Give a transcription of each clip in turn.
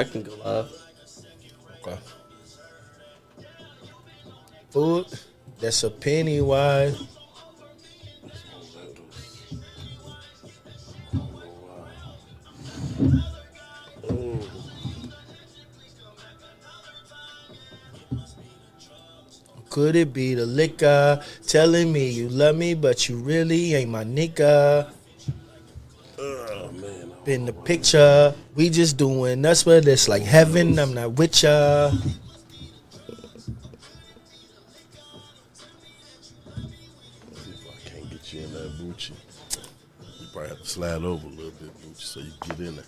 I can go live. Okay. Food, that's a penny wide. Could it be the liquor telling me you love me, but you really ain't my nigga? Oh, man. In the picture, we just doing us, but it's like heaven. I'm not with ya. See if I can't get you in that Bucci. You probably have to slide over a little bit, Bucci, so you get in there.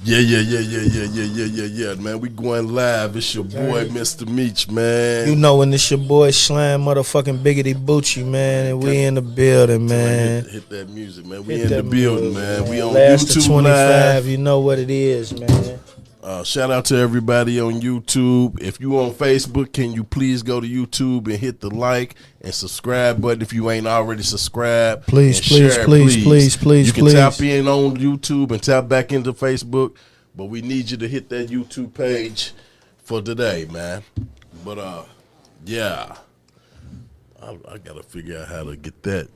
Yeah, man. We going live. It's your boy, Mr. Meech, man. You know when it's your boy Slyme motherfucking Biggity Bucci, man, and we in the building, man. Hit that music, man. We in the building, man. We on Last to YouTube 25, live. you know what it is, man. Shout out to everybody on YouTube. If you on Facebook, can you please go to YouTube and hit the like and subscribe button if you ain't already subscribed. Please. You can please. tap in on YouTube and tap back into Facebook, but we need you to hit that YouTube page for today, man. But yeah, I gotta figure out how to get that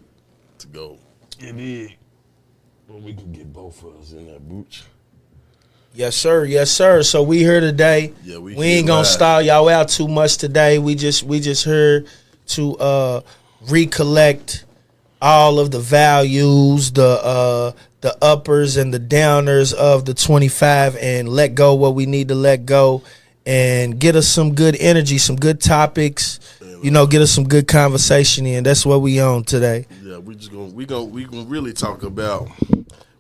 to go. It is, but we can get both of us in that booch. Yes, sir. So we here today. Yeah, we ain't gonna style y'all out too much today. We just here to recollect all of the values, the uppers and the downers of the 25, and let go what we need to let go, and get us some good energy, some good topics. You know, get us some good conversation in. That's what we on today. Yeah, we gonna really talk about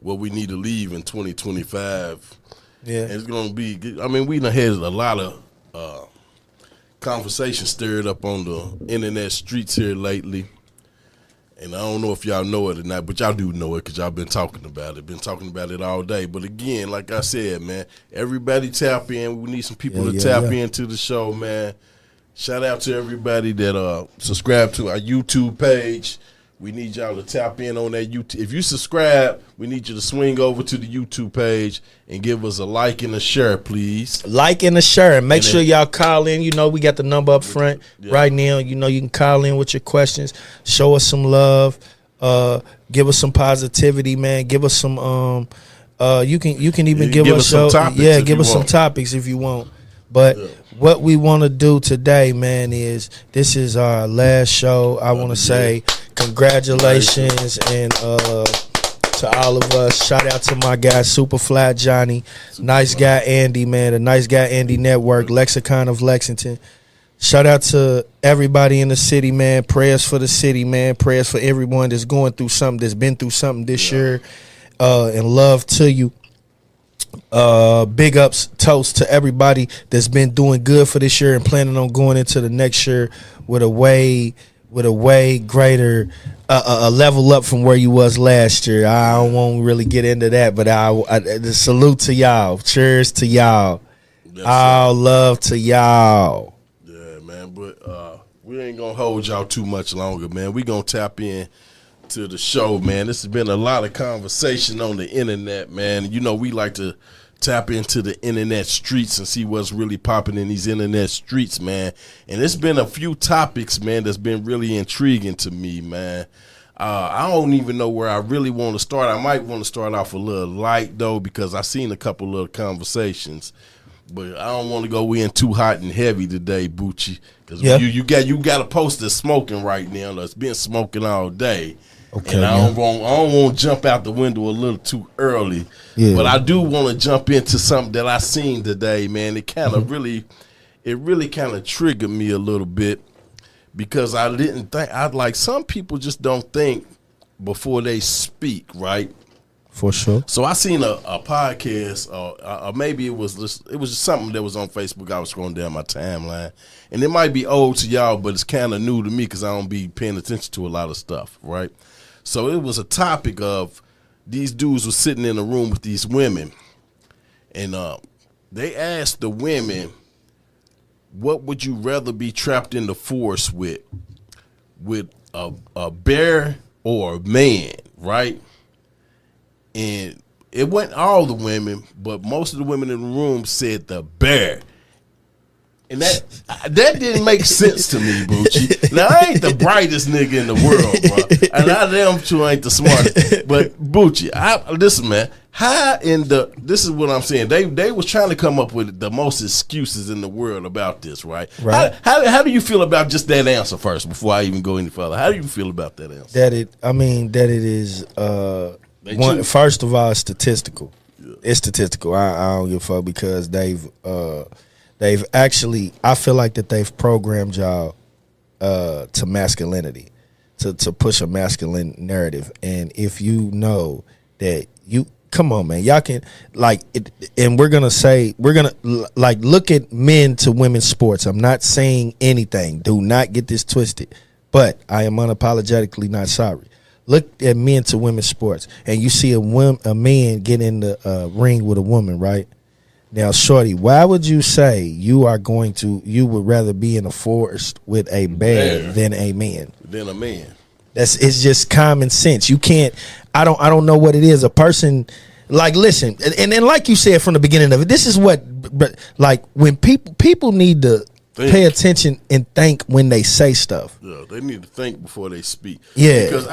what we need to leave in 2025. Yeah, and it's gonna be. I mean, we done had a lot of conversation stirred up on the internet streets here lately, and I don't know if y'all know it or not, but y'all do know it because y'all been talking about it. Been talking about it all day. But again, like I said, man, everybody tap in. We need some people to tap into the show, man. Shout out to everybody that subscribe to our YouTube page. We need y'all to tap in on that YouTube. If you subscribe, we need you to swing over to the YouTube page and give us a like and a share, please. Like and a share. Make sure y'all call in. You know, we got the number up front right now. You know, you can call in with your questions. Show us some love. Give us some positivity, man. Give us some. You can even give us some topics. Give us some topics if you want. But what we want to do today, man, is this is our last show. I want to say congratulations and to all of us. Shout out to my guy Superfly Johnny, Nice Guy Andy, man, the Nice Guy Andy Network, Lexicon of Lexington. Shout out to everybody in the city, man. Prayers for the city, man. Prayers for everyone that's going through something, that's been through something this year. And love to you. Big ups, toast to everybody that's been doing good for this year and planning on going into the next year with a way greater a level up from where you was last year. I don't want to really get into that, but I salute to y'all. Cheers to y'all. All love to y'all. Yeah, man, but we ain't gonna hold y'all too much longer, man. We gonna tap in to the show, man. This has been a lot of conversation on the internet, man. You know, we like to tap into the internet streets and see what's really popping in these internet streets, man. And it's been a few topics, man, that's been really intriguing to me, man. I don't even know where I really want to start. I might want to start off a little light, though, because I seen a couple of conversations. But I don't want to go in too hot and heavy today, Bucci, because you got a poster smoking right now that's been smoking all day. Okay, and I don't want to jump out the window a little too early, but I do want to jump into something that I seen today, man. It kind of really kind of triggered me a little bit because I didn't think some people just don't think before they speak, right? For sure. So I seen a podcast, or maybe it was just something that was on Facebook. I was scrolling down my timeline, and it might be old to y'all, but it's kind of new to me because I don't be paying attention to a lot of stuff, right? So it was a topic of these dudes were sitting in a room with these women, and they asked the women, what would you rather be trapped in the forest with a bear or a man, right? And it wasn't all the women, but most of the women in the room said the bear. And that didn't make sense to me, Bucci. Now, I ain't the brightest nigga in the world, bro. And I damn sure ain't the smartest. But, Bucci, listen, man. This is what I'm saying. They was trying to come up with the most excuses in the world about this, right? Right. How do you feel about just that answer first before I even go any further? How do you feel about that answer? That it is, first of all, statistical. Yeah. It's statistical. I don't give a fuck because they've actually, I feel like that they've programmed y'all to masculinity, to push a masculine narrative. And if you know that come on, man, y'all can and we're gonna look at men to women's sports. I'm not saying anything. Do not get this twisted. But I am unapologetically not sorry. Look at men to women's sports, and you see a man get in the ring with a woman, right? Now, shorty, why would you say you would rather be in a forest with a bear than a man? Than a man. It's just common sense. You can't. I don't know what it is. A person, listen, and then like you said from the beginning of it, this is what, when people need to pay attention and think when they say stuff. Yeah, they need to think before they speak. Yeah, because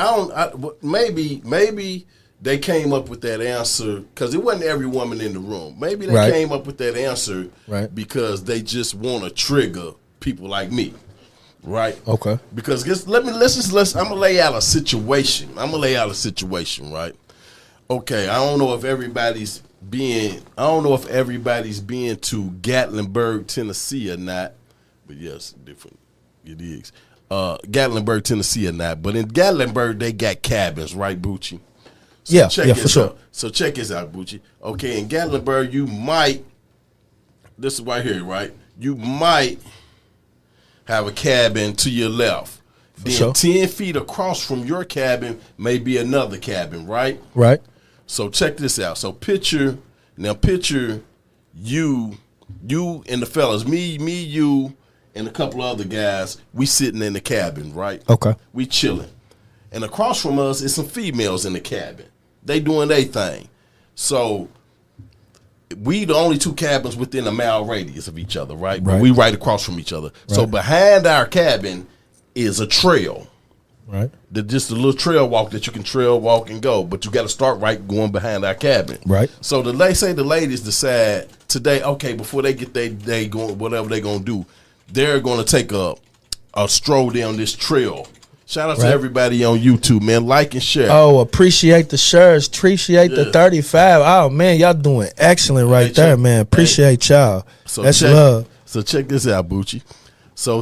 maybe they came up with that answer because it wasn't every woman in the room. Maybe they came up with that answer because they just want to trigger people like me. Right. Okay. Because I'm gonna lay out a situation. Right. Okay. I don't know if everybody's being to Gatlinburg, Tennessee or not. But yes, different. It is. Gatlinburg, Tennessee or not. But in Gatlinburg, they got cabins, right, Bucci? So for sure. So check this out, Bucci. Okay, in Gatlinburg, this is right here, right? You might have a cabin to your left. Then 10 feet across from your cabin may be another cabin, right? Right. So check this out. So picture you and the fellas, me, you, and a couple of other guys, we sitting in the cabin, right? Okay. We chilling. And across from us is some females in the cabin. They doing their thing. So we the only two cabins within a mile radius of each other, right? But we right across from each other. Right. So behind our cabin is a trail. Right. Just a little trail walk that you can trail walk and go. But you got to start going behind our cabin. Right. So the ladies decide today, okay, before they get they going whatever they're going to do, they're going to take a stroll down this trail. Shout out to everybody on YouTube, man. Like and share. Oh, appreciate the shares. Appreciate the 35. Oh, man, y'all doing excellent there, man. Appreciate y'all. That's love. So check this out, Bucci. So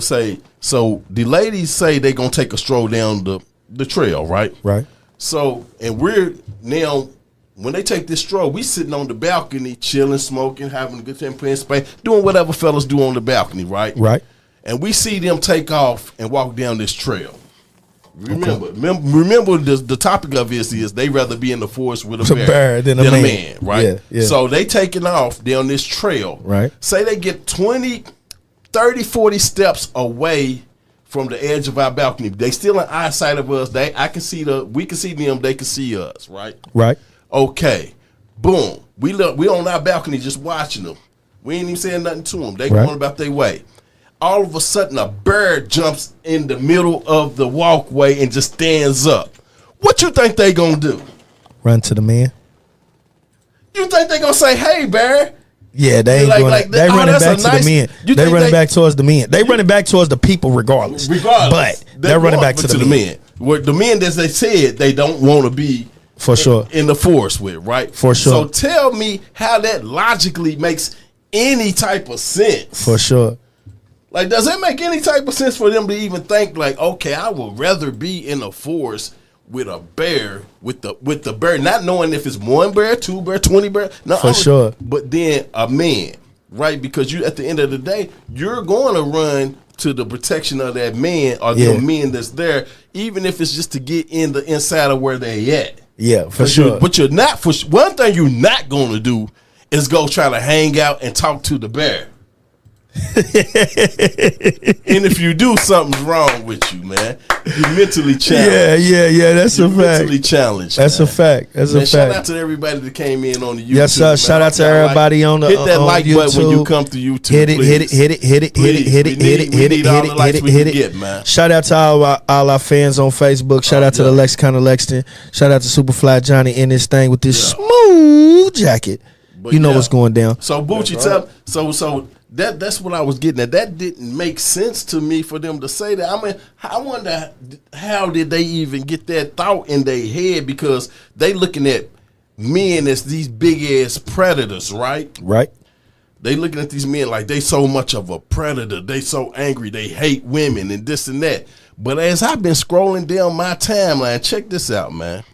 the ladies say they're going to take a stroll down the trail, right? Right. So, and we're now, when they take this stroll, we sitting on the balcony, chilling, smoking, having a good time, playing space, doing whatever fellas do on the balcony, right? Right. And we see them take off and walk down this trail. Remember the topic of this is they rather be in the forest with a bear than a man, right? Yeah, yeah. So they taking off down this trail. Right. Say they get 20, 30, 40 steps away from the edge of our balcony. They still in eyesight of us. We can see them, they can see us, right? Right. Okay. Boom. We on our balcony just watching them. We ain't even saying nothing to them. They going about their way. All of a sudden, a bird jumps in the middle of the walkway and just stands up. What you think they gonna do? Run to the man. You think they gonna say, "Hey, bear"? Yeah, they ain't going. They running back to the men. They running back towards the men. They running back towards the people, regardless. But they're running back to the men. What the men that they said they don't want to be for sure in the forest with, right? For sure. So tell me how that logically makes any type of sense. For sure. Like, does it make any type of sense for them to even think like, okay, I would rather be in a forest with a bear, with the bear, not knowing if it's 1 bear, 2 bear, 20 bear, for sure. But then a man, right? Because you, at the end of the day, you're going to run to the protection of that man or the men that's there, even if it's just to get in the inside of where they at. Yeah, for sure. But you're not. One thing you're not going to do is go try to hang out and talk to the bear. And if you do, something's wrong with you, man. You're mentally challenged. Yeah. That's You're a fact. mentally challenged. That's man. a fact. That's Man, a shout fact. out to everybody that came in on the YouTube. Yes, sir. Man. Shout out to everybody on the hit that on like YouTube. button when you come to YouTube. Hit it, please. hit it. Shout out to all our fans on Facebook. Shout out to the Lexicon of Lexington. Shout out to Superfly Johnny in this thing with this smooth jacket. But you know what's going down. So Bucci, so that's what I was getting at. That didn't make sense to me for them to say that. I mean, I wonder how did they even get that thought in their head, because they looking at men as these big ass predators, right? Right. They looking at these men like they so much of a predator. They so angry. They hate women and this and that. But as I've been scrolling down my timeline, check this out, man.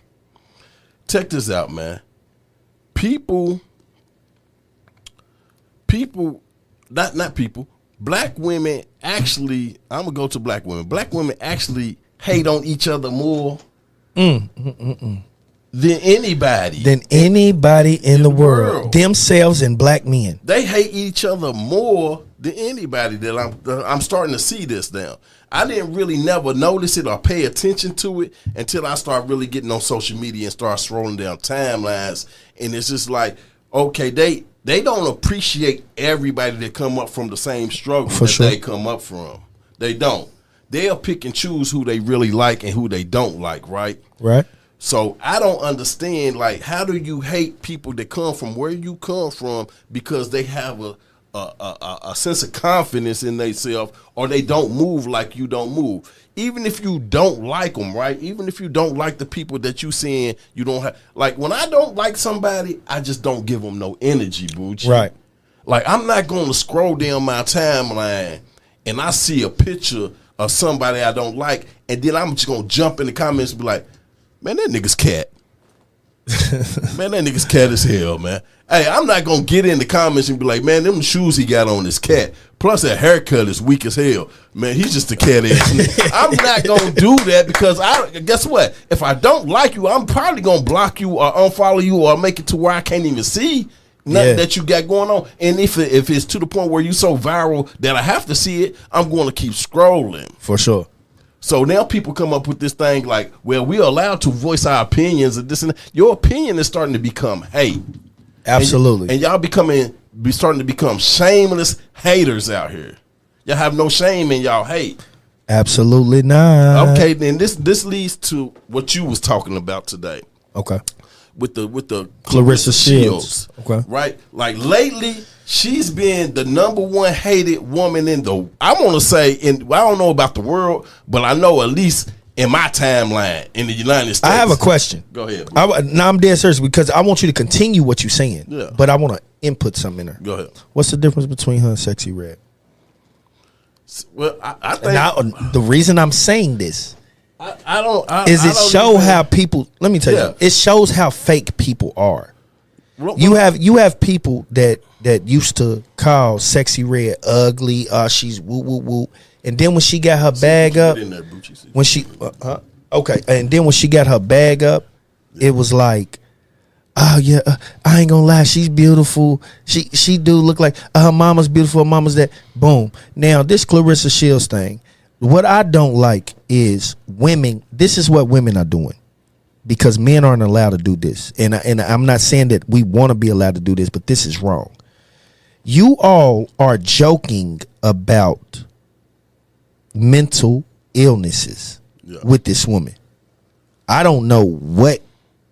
Check this out, man. People, not people, black women actually, I'm going to go to black women. Black women actually hate on each other more than anybody. Than anybody in the world. Themselves and black men. They hate each other more than anybody. That I'm starting to see this now. I didn't really never notice it or pay attention to it until I start really getting on social media and start scrolling down timelines. And it's just like, okay, they don't appreciate everybody that come up from the same struggle they come up from. They don't. They'll pick and choose who they really like and who they don't like, right? Right. So I don't understand, like, how do you hate people that come from where you come from because they have a sense of confidence in themselves, or they don't move like you don't move? Even if you don't like them, right? Even if you don't like the people that you seeing, you don't have, like, when I don't like somebody, I just don't give them no energy, Bucci. Right. Like, I'm not going to scroll down my timeline and I see a picture of somebody I don't like, and then I'm just going to jump in the comments and be like, man, that nigga's cat. Man, that nigga's cat as hell, man. Hey, I'm not going to get in the comments and be like, man, them shoes he got on is cat. Plus that haircut is weak as hell. Man, he's just a cat ass nigga. I'm not going to do that, because guess what? If I don't like you, I'm probably going to block you or unfollow you or make it to where I can't even see nothing that you got going on. And if it's to the point where you so viral that I have to see it, I'm going to keep scrolling. For sure. So now people come up with this thing like, well, we're allowed to voice our opinions and this and that. Your opinion is starting to become hate. Absolutely. And y'all starting to become shameless haters out here. Y'all have no shame in y'all hate. Absolutely not. Okay, then this leads to what you was talking about today. Okay. With the Clarissa Shields. Okay. Right? Like lately, she's been the #1 hated woman in the, I want to say, I don't know about the world, but I know at least in my timeline in the United States. I have a question. Go ahead. Now I'm dead serious, because I want you to continue what you're saying. Yeah. But I want to input something in there. Go ahead. What's the difference between her and Sexy Red? Well, I think Now, the reason I'm saying this I don't how people, let me tell you, it shows how fake people are. You have people that used to call Sexy Red ugly, she's woo woo woo, and then when she got her bag up, and then when she got her bag up, it was like, oh yeah, I ain't gonna lie, she's beautiful. She do look like her mama's beautiful, her mama's that. Boom. Now this Clarissa Shields thing, what I don't like is women. This is what women are doing, because men aren't allowed to do this. And I'm not saying that we want to be allowed to do this, but this is wrong. You all are joking about mental illnesses with this woman. I don't know what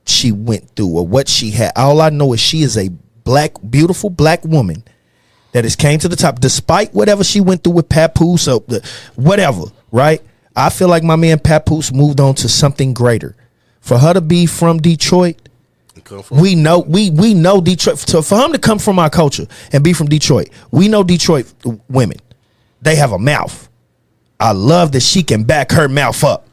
she went through or what she had. All I know is she is a beautiful black woman that has came to the top despite whatever she went through with Papoose or whatever, right? I feel like my man Papoose moved on to something greater. For her to be from Detroit, we know Detroit. So for him to come from our culture and be from Detroit, we know Detroit women. They have a mouth. I love that she can back her mouth up.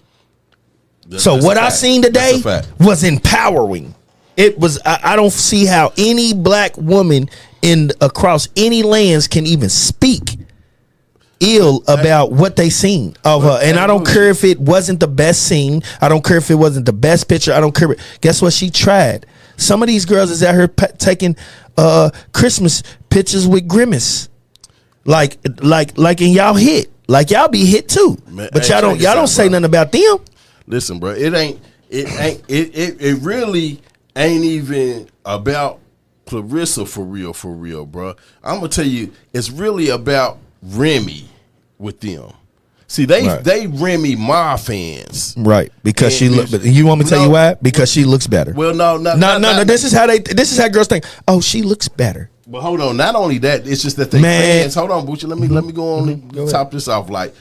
So what I seen today was empowering. It was. I don't see how any black woman across any lands can even speak ill about what they seen of her. And I don't care if it wasn't the best scene. I don't care if it wasn't the best picture. I don't care. Guess what? She tried. Some of these girls is out here taking Christmas pictures with Grimace. Like and y'all hit. Like y'all be hit too. Man, but hey, y'all don't say nothing about them. Listen, bro, it really ain't even about Clarissa for real, bro. I'm gonna tell you, it's really about Remy with them. See, they Remy Ma fans, right? Because she look. You want me to tell you why? Because she looks better. Well, no. This is how girls think. Oh, she looks better. But hold on, not only that, it's just that they fans. Hold on, Bucci. Let me go on and top this off. Like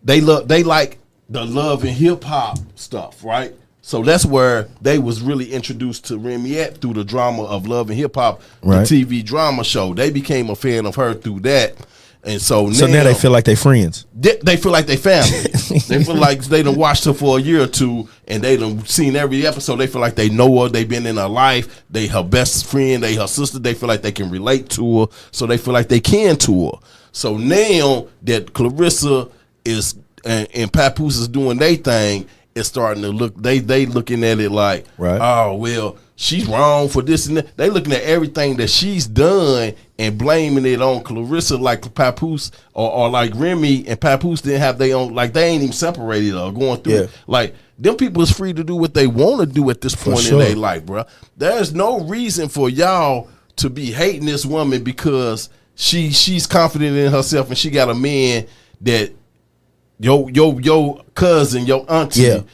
they like the love and hip hop stuff, right? So that's where they was really introduced to Remy at through the drama of Love and Hip Hop, right. The TV drama show. They became a fan of her through that. And so now they feel like they friends. They feel like they family. They feel like they done watched her for a year or two, and they done seen every episode. They feel like they know her. They been in her life. They her best friend. They her sister. They feel like they can relate to her. So they feel like they can to her. So now that Clarissa is and Papoose is doing their thing, it's starting to look. They looking at it like, right. Oh well, she's wrong for this and that. They looking at everything that she's done and blaming it on Clarissa, like Papoose or like Remy and Papoose didn't have their own. Like they ain't even separated or going through it. Like them people is free to do what they want to do at this point in their life, bro. There's no reason for y'all to be hating this woman because she's confident in herself and she got a man that your cousin, your auntie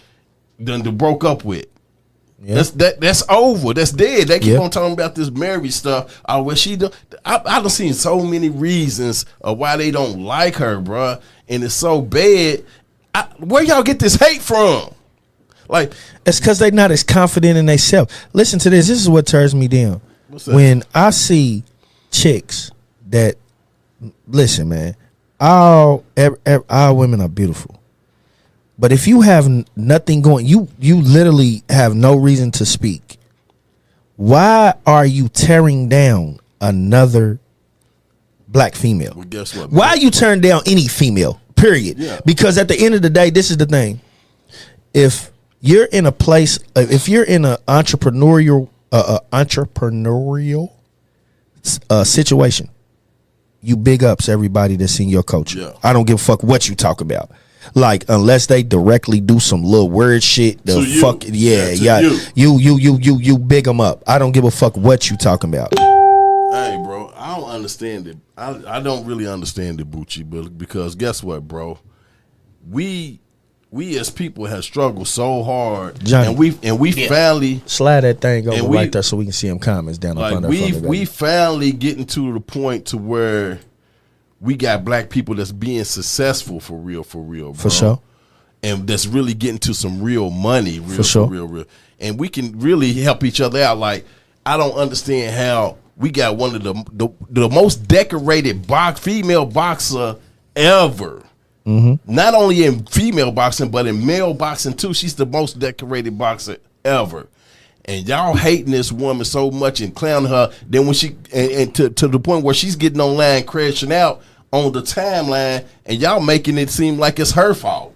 done broke up with. Yeah. That's over. That's dead. They keep on talking about this marriage stuff. Oh, well, she done. I done seen so many reasons of why they don't like her, bruh. And it's so bad. Where y'all get this hate from? Like, it's because they not as confident in themselves. Listen to this. This is what turns me down. When I see chicks that, listen, man, all women are beautiful. But if you have nothing going, you literally have no reason to speak. Why are you tearing down another black female? Well, guess what? Why are you tearing down any female? Period. Yeah. Because at the end of the day, this is the thing. If you're in a place, if you're in an entrepreneurial situation, you big ups everybody that's in your culture. Yeah. I don't give a fuck what you talk about. Like, unless they directly do some little word shit, you big them up. I don't give a fuck what you talking about. Hey, bro, I don't understand it. I don't really understand it, Bucci, because guess what, bro? We as people have struggled so hard, Johnny, and we finally slide that thing over right there so we can see them comments down up under. We finally getting to the point to where we got black people that's being successful for real, bro. For sure. And that's really getting to some real money, for real. And we can really help each other out. Like, I don't understand how we got one of the most decorated female boxer ever. Mm-hmm. Not only in female boxing, but in male boxing too. She's the most decorated boxer ever. And y'all hating this woman so much and clowning her. Then when she and to the point where she's getting online crashing out on the timeline, and y'all making it seem like it's her fault.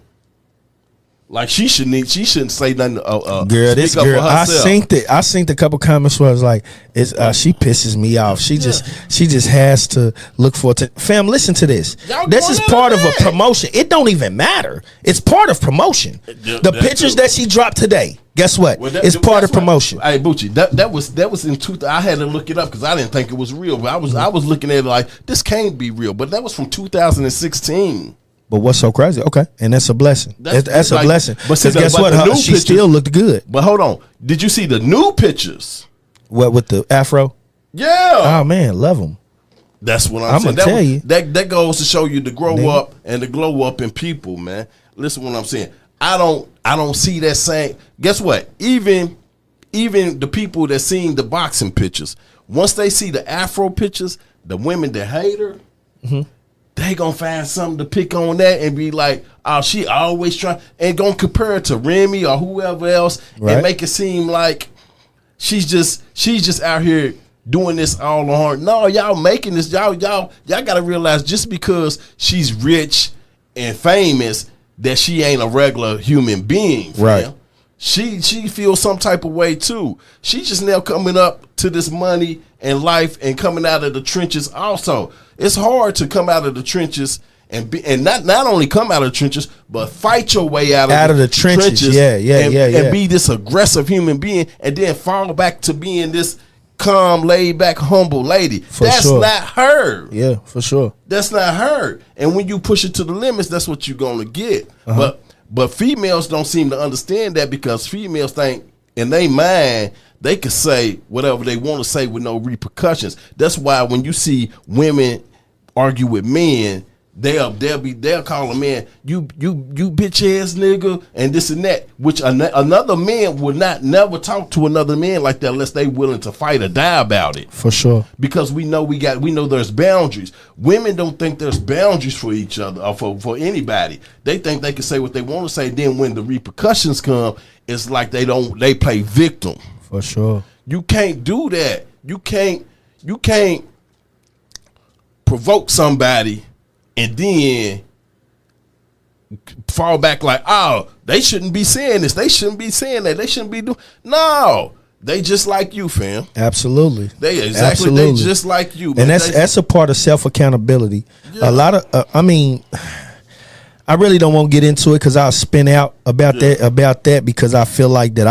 Like she shouldn't say nothing. Girl, this girl, I synced a couple comments where I was like, she pisses me off. She just has to look for it. Fam, listen to this. This is part of a promotion. It don't even matter. It's part of promotion. The pictures that she dropped today. Guess what? It's part of promotion. Hey, Bucci, that was in 2000. I had to look it up because I didn't think it was real. But I was looking at it like this can't be real. But that was from 2016. But what's so crazy? Okay, and that's a blessing. That's a blessing. But guess what? She still looked good. But hold on. Did you see the new pictures? What, with the afro? Yeah. Oh man, love them. That's what I'm saying. Gonna tell you. That goes to show you the grow up and the glow up in people, man. Listen to what I'm saying. I don't see that same. Guess what? Even the people that seen the boxing pictures, once they see the afro pictures, the women that hate her, they gonna find something to pick on that and be like, oh, she always trying, and gonna compare it to Remy or whoever else, and make it seem like she's just out here doing this all on her. No, y'all making this. Y'all gotta realize just because she's rich and famous that she ain't a regular human being. Right. She feels some type of way too. She's just now coming up to this money in life and coming out of the trenches also. It's hard to come out of the trenches and not only come out of the trenches, but fight your way out of the trenches. And be this aggressive human being, and then fall back to being this calm, laid back, humble lady. That's not her. Yeah, for sure. That's not her. And when you push it to the limits, that's what you're gonna get. But females don't seem to understand that, because females think in their mind they can say whatever they want to say with no repercussions. That's why when you see women argue with men, they'll call a man you bitch ass nigga and this and that, which another man would never talk to another man like that unless they willing to fight or die about it. For sure. Because we know there's boundaries. Women don't think there's boundaries for each other or for anybody. They think they can say what they want to say. Then when the repercussions come, it's like they play victim. For sure. You can't do that. You can't provoke somebody and then fall back like, oh, they shouldn't be saying this. They shouldn't be saying that. They shouldn't be doing. No, they just like you, fam. Absolutely. They just like you. Man. And that's a part of self accountability. Yeah. A lot of, I really don't want to get into it because I'll spin out about that because I feel like that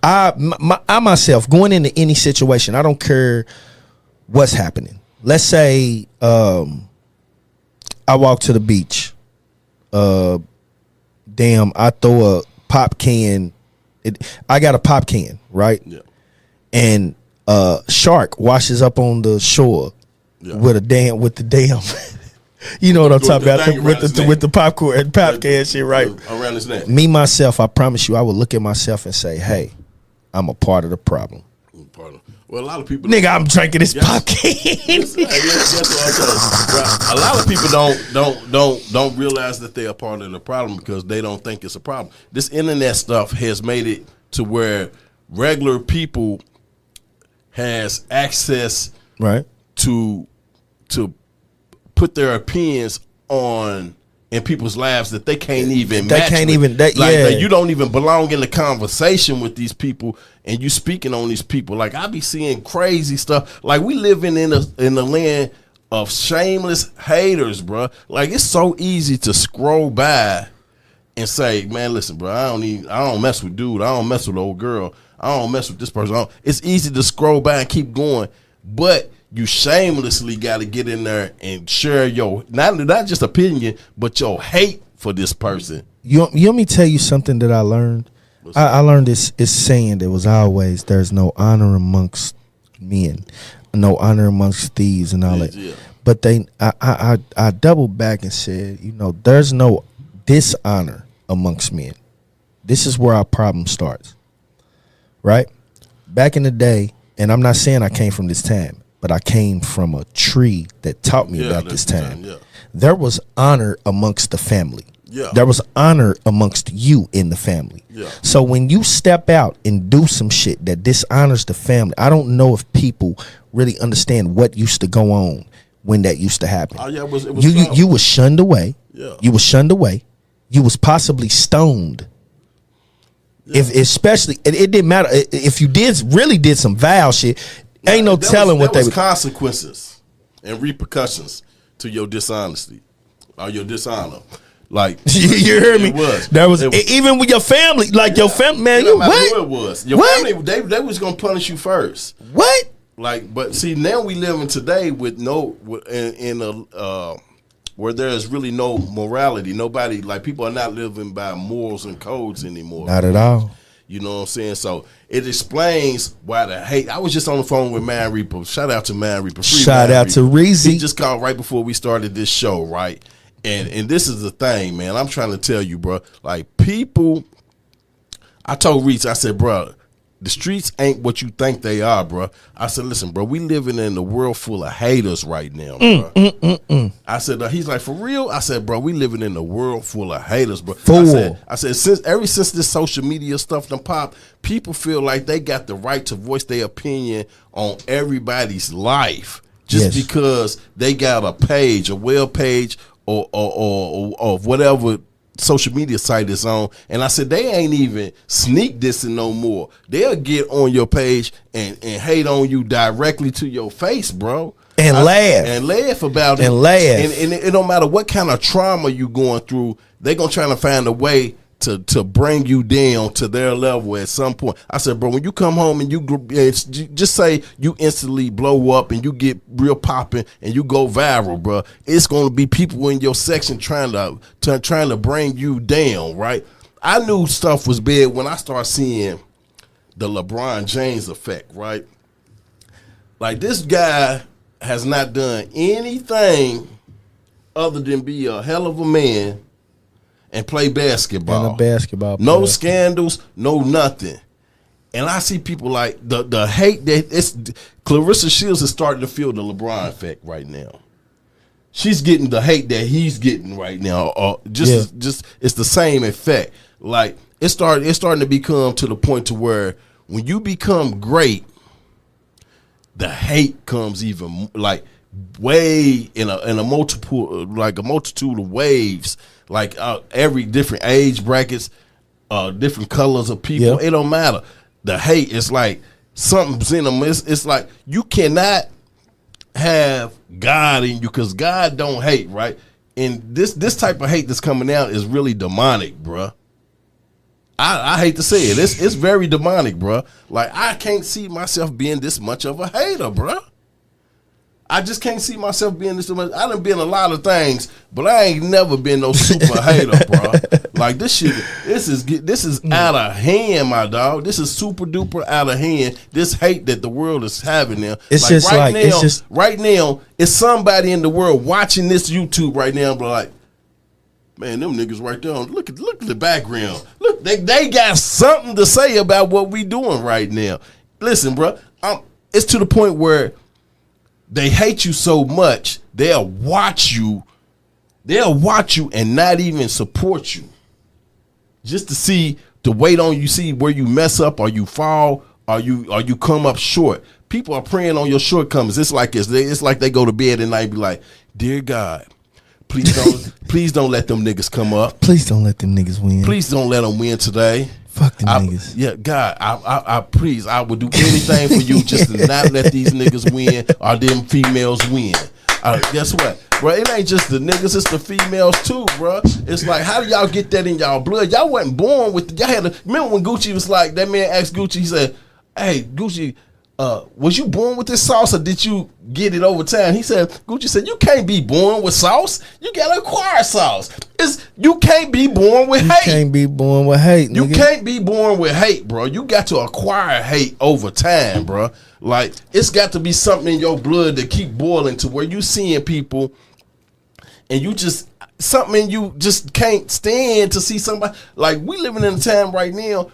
I myself going into any situation, I don't care what's happening. Let's say I walk to the beach. Damn, I throw a pop can. I got a pop can, right? Yeah. And shark washes up on the shore with the damn. You know what I'm talking about with the popcorn and pop can shit, right? Around his neck. Me myself, I promise you, I would look at myself and say, "Hey, I'm a part of the problem." Well, a lot of people, nigga, I'm drinking this pop can. That's what I'm saying. A lot of people don't realize that they are part of the problem because they don't think it's a problem. This internet stuff has made it to where regular people has access, right, to put their opinions on in people's lives that they can't even match. You don't even belong in the conversation with these people, and you speaking on these people. Like, I be seeing crazy stuff. Like, we living in the land of shameless haters, bro. Like, it's so easy to scroll by and say, man, listen, bro, I don't mess with dude. I don't mess with old girl. I don't mess with this person. It's easy to scroll by and keep going, but you shamelessly got to get in there and share your not just opinion, but your hate for this person. You want me to tell you something that I learned? I learned this saying that was always, there's no honor amongst men, no honor amongst thieves and all that. Yeah. But I doubled back and said, there's no dishonor amongst men. This is where our problem starts, right? Back in the day, and I'm not saying I came from this time, but I came from a tree that taught me about this time. There was honor amongst the family. Yeah. There was honor amongst you in the family. Yeah. So when you step out and do some shit that dishonors the family, I don't know if people really understand what used to go on when that used to happen. Oh, yeah, it was you was shunned away. Yeah. You was shunned away. You was possibly stoned. Yeah. Especially it didn't matter if you really did some vile shit. Ain't no telling what they would. Consequences and repercussions to your dishonesty or your dishonor. Like you heard me. It was even with your family, like your family, man. You what? Who it was your family? They was gonna punish you first. What? Like, but see, now we living today with where there is really no morality. Nobody, like, people are not living by morals and codes anymore. Not at all. You know what I'm saying? So it explains why the hate. I was just on the phone with Man Reaper. Shout out to Man Reaper. Shout out to Reezy. He just called right before we started this show, right? And this is the thing, man. I'm trying to tell you, bro. Like, people, I told Reese, I said, bro, the streets ain't what you think they are, bro. I said, listen, bro, we living in a world full of haters right now, bro. I said, he's like, for real? I said, bro, we living in a world full of haters, bro. I said, ever since this social media stuff done pop, people feel like they got the right to voice their opinion on everybody's life just because they got a page, a web page, or whatever social media site it's on, and I said they ain't even sneak dissing no more. They'll get on your page and hate on you directly to your face, bro. And laugh about it. And laugh. And it don't matter what kind of trauma you going through, they gonna try to find a way to bring you down to their level at some point. I said, bro, when you come home and you just say you instantly blow up and you get real popping and you go viral, bro, it's going to be people in your section trying to bring you down, right? I knew stuff was bad when I started seeing the LeBron James effect, right? Like, this guy has not done anything other than be a hell of a man and play basketball. And a basketball player. No scandals, no nothing. And I see people like the hate that Clarissa Shields is starting to feel the LeBron effect right now. She's getting the hate that he's getting right now. Just it's the same effect. Like, it's starting to become to the point to where when you become great, the hate comes even like way in a multitude of waves. Like every different age brackets, different colors of people. It don't matter. The hate is like something's in them. It's like you cannot have God in you because God don't hate, right? And this type of hate that's coming out is really demonic, bruh. I hate to say it. It's very demonic, bruh. Like, I can't see myself being this much of a hater, bruh. I just can't see myself being this much. I done been a lot of things, but I ain't never been no super hater, bro. Like, this is out of hand, my dog. This is super duper out of hand. This hate that the world is having now. It's right now, it's somebody in the world watching this YouTube right now, but like, man, them niggas right there. Look at the background. Look, they got something to say about what we doing right now. Listen, bro, it's to the point where they hate you so much, they'll watch you and not even support you. Just to see, to wait on you, see where you mess up or you fall or you come up short. People are preying on your shortcomings. It's like they go to bed at night and be like, dear God, please don't let them niggas come up. Please don't let them niggas win. Please don't let them win today. Fuck them niggas. Yeah, God, I please, I would do anything for you just to not let these niggas win or them females win. Guess what, bro? It ain't just the niggas, it's the females too, bro. It's like, how do y'all get that in y'all blood? Y'all wasn't born with y'all had to remember when Gucci was like, that man asked Gucci, he said, hey, Gucci, was you born with this sauce or did you get it over time? He said, Gucci said, you can't be born with sauce. You gotta acquire sauce. You can't be born with hate. You can't be born with hate, nigga. You can't be born with hate, bro. You got to acquire hate over time, bro. Like, it's got to be something in your blood that keep boiling to where you seeing people and you just, something you just can't stand to see somebody. Like, we living in a time right now,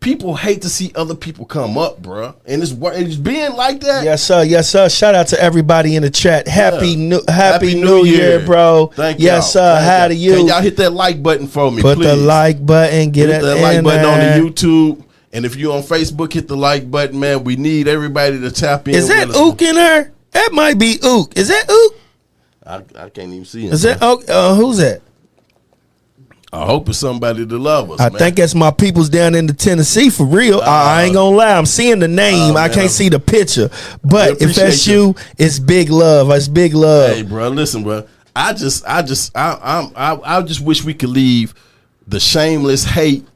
people hate to see other people come up, bro, and it's being like that. Yes, sir. Yes, sir. Shout out to everybody in the chat. Happy New Year, bro. Thank you. Yes, sir. How do you? Can y'all hit that like button for me, Put please? the like button. Hit that like button on the YouTube, and if you're on Facebook, hit the like button, man. We need everybody to tap in. Is that Ook in her? That might be Ook. Is that Ook? I can't even see him. Is that Ook? Who's that? I hope it's somebody to love us. I think it's my peoples down in the Tennessee for real. I ain't gonna lie. I'm seeing the name. I can't see the picture. But if that's you, it's big love. It's big love. Hey, bro, listen, bro. I just wish we could leave the shameless hate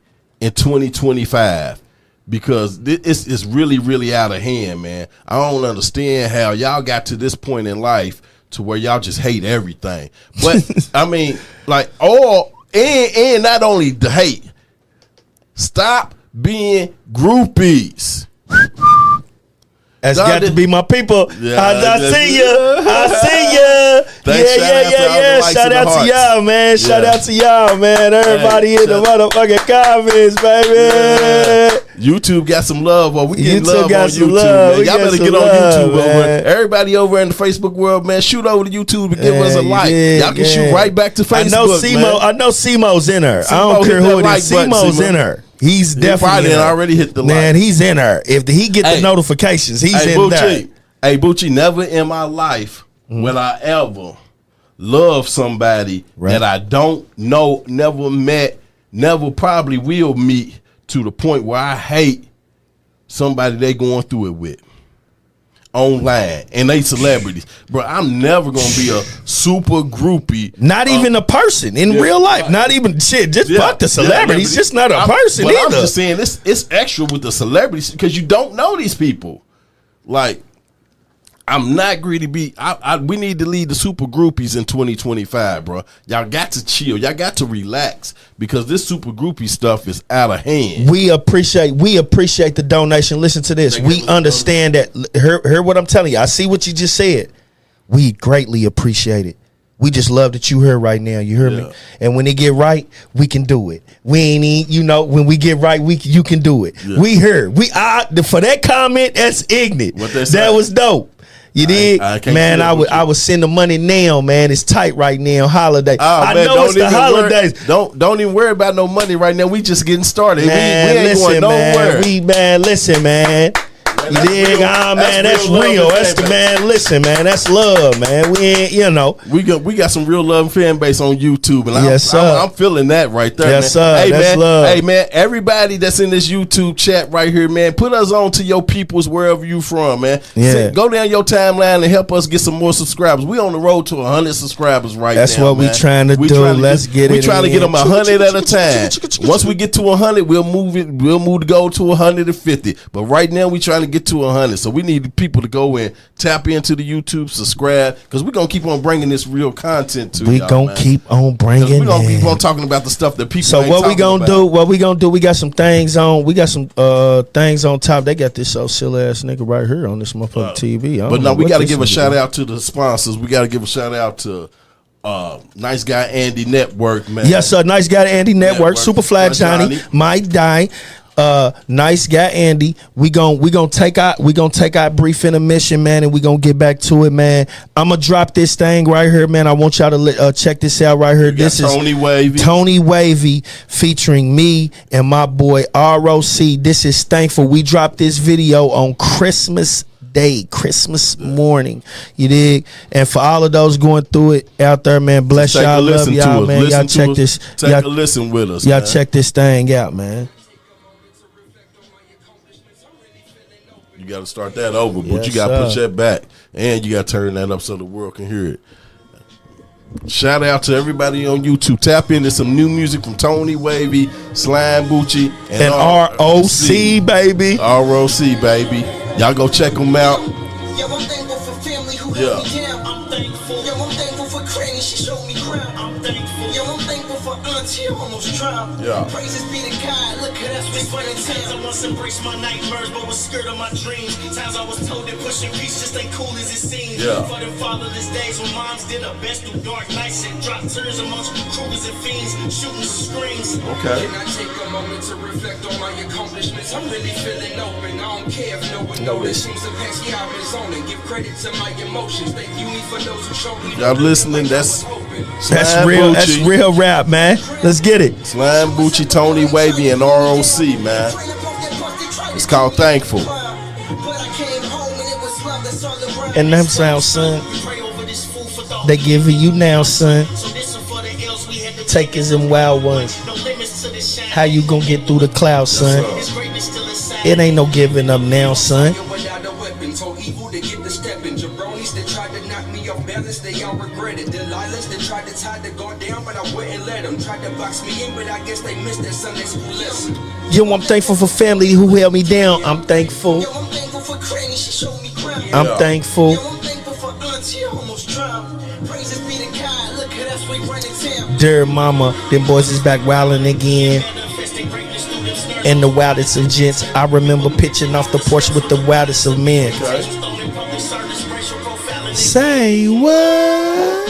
in 2025 because it's really, really out of hand, man. I don't understand how y'all got to this point in life to where y'all just hate everything. But I mean, like And not only the hate, stop being groupies. That's got to be my people. Yeah, I see you. Yeah. Shout out to y'all, man. Shout out to y'all, man. Everybody in the motherfucking comments, baby. Yeah. YouTube got some love. We getting love on YouTube, man. Y'all better get on YouTube over. Everybody over in the Facebook world, man, shoot over to YouTube and give us a like. Y'all can shoot right back to Facebook. I know Simo's in her. I don't care who it is. Simo's in her. He's definitely already hit the like. Man, he's in her. If he get the notifications, he's in there. Hey, Bucci, never in my life will I ever love somebody that I don't know, never met, never probably will meet, to the point where I hate somebody they going through it with online, and they celebrities, bro. I'm never gonna be a super groupie. Not even a person in real life. Not even shit. Just fuck the celebrities. Just not a person either. I'm just saying it's extra with the celebrities because you don't know these people. Like, I'm not greedy. We need to lead the super groupies in 2025, bro. Y'all got to chill. Y'all got to relax because this super groupie stuff is out of hand. We appreciate the donation. Listen to this. We understand that. Hear what I'm telling you. I see what you just said. We greatly appreciate it. We just love that you here right now. You hear me? And when it get right, we can do it. We ain't, when we get right, you can do it. Yeah. We here. For that comment, that's ignorant. That was dope. You did, man. I would send the money now, man. It's tight right now. Holiday. I know it's the holidays. Don't even worry about no money right now. We just getting started. Man, we ain't going nowhere. Listen, man. You dig? Man, that's real. That's the man. Listen, man, that's love, man. We ain't, we got some real love fan base on YouTube, and I'm feeling that right there. Yes, man. Sir. Hey, that's man. Love. Hey, man. Everybody that's in this YouTube chat right here, man, put us on to your peoples wherever you from, man. Yeah. Go down your timeline and help us get some more subscribers. We on the road to 100 subscribers right now. That's what we trying to do. Let's get it. We trying to get them 100 at a time. Once we get to 100, we'll move the goal to 150. But right now, we trying to get to 100. So we need people to go and tap into the YouTube, subscribe, because we're going to keep on bringing this real content to you. We're going to keep on bringing it. We're going to keep on talking about the stuff that people So what we going to do, we got some things on. We got some things on top. They got this silly ass nigga right here on this motherfucking TV. But no, we got to give a shout out to the sponsors. We got to give a shout out to Nice Guy Andy Network, man. Yes, sir. Nice Guy Andy Network. Superfly Johnny. Mike Die. Nice Guy Andy. We gonna take our brief intermission, man, and we gonna get back to it, man. I'm gonna drop this thing right here, man. I want y'all to check this out right here. This is Tony Wavy featuring me and my boy ROC. This is Thankful. We dropped this video on Christmas Day, Christmas morning. You dig? And for all of those going through it out there, man, bless y'all. Love y'all, man. Y'all check this. Take a listen with us. Y'all check this thing out, man. You got to start that over, but you got to push that back, and you got to turn that up so the world can hear it. Shout out to everybody on YouTube. Tap into some new music from Tony Wavy, Slyme Bucci, and ROC, baby. ROC, baby. Y'all go check them out. Yo, I'm thankful for family who held me down. I'm thankful. Yo, I'm thankful for Granny, she showed me ground. I'm thankful. Yo, I'm thankful for Auntie, I almost drowned. Yeah. Praises be to God, look at us, we running times. I once embraced my nightmares, but was scared of my dreams. Times I was told that pushing peace just ain't cool as it seems. Yeah. For them fatherless days when moms did her best through dark nights and dropped tears amongst cougars and fiends, shooting screams. Okay. Can I take a moment to reflect on my accomplishments? I'm really feeling open. I don't care if no one noticed. Seems the past year I've been zoning. Give credit to my emotions. Thank you for those who showed me. Y'all listening? That's real. That's real rap, man. Let's get it. Slyme Bucci, Tony Wavy, and ROC, man. It's called Thankful. And them sound, son. They giving you now, son. Takers and wild ones. How you gonna get through the clouds, son? It ain't no giving up now, son. They all regret it. Delilahs that tried to tie the guard down, but I wouldn't let them. Tried to box me in, but I guess they missed their Sunday school lesson. Yo, I'm thankful for family who held me down. I'm thankful. Yo, I'm thankful for Granny, she showed me ground. I'm thankful. Yo, I'm thankful for Auntie, I almost drowned. Praises be to God, look at us, we running town. Dear mama, them boys is back wildin' again. And the wildest of gents. I remember pitching off the porch with the wildest of men. Say what?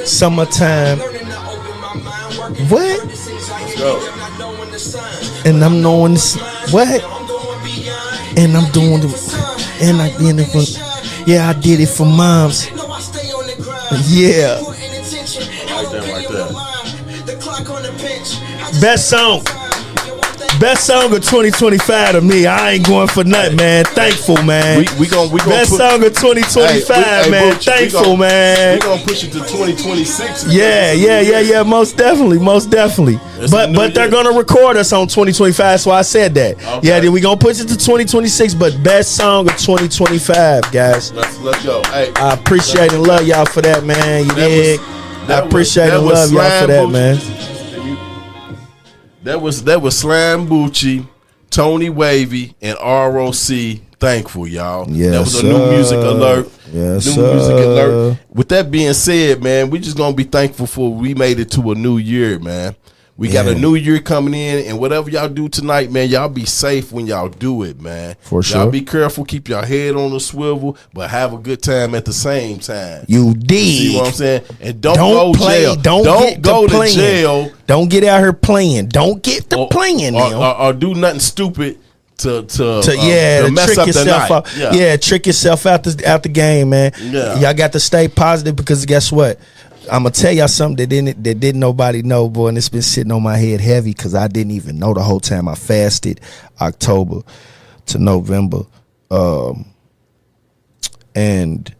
Summertime. What? And I'm knowing this. What? And I'm doing the. And I did it for. Yeah, I did it for moms. Yeah. Right there. Best song. Best song of 2025 to me. I ain't going for nothing, man. Thankful, man. We gonna Best song of 2025, man. Thankful, man. We gonna push it to 2026. Yeah. Most definitely. But they're gonna record us on 2025, so I said that. Okay. Yeah, then we gonna push it to 2026. But best song of 2025, guys. Let's go. Hey, I appreciate and love y'all for that, man. You dig? I appreciate and love y'all for that, man. That was Slyme Bucci, Tony Wavy, and ROC. Thankful, y'all. Yes, that was a new music alert. Yes, new music alert. With that being said, man, we just gonna be thankful for we made it to a new year, man. We got a new year coming in, and whatever y'all do tonight, man, y'all be safe when y'all do it, man. For sure. Y'all be careful, keep your head on the swivel, but have a good time at the same time. You dig? See what I'm saying? And don't go play. jail. Don't go to jail. Don't get out here playing. Don't get to playing now. Or do nothing stupid to mess trick up yourself the night. out. Yeah, trick yourself out the game, man. Yeah. Y'all got to stay positive because guess what? I'm gonna tell y'all something that didn't nobody know, boy, and it's been sitting on my head heavy because I didn't even know the whole time I fasted October to November, and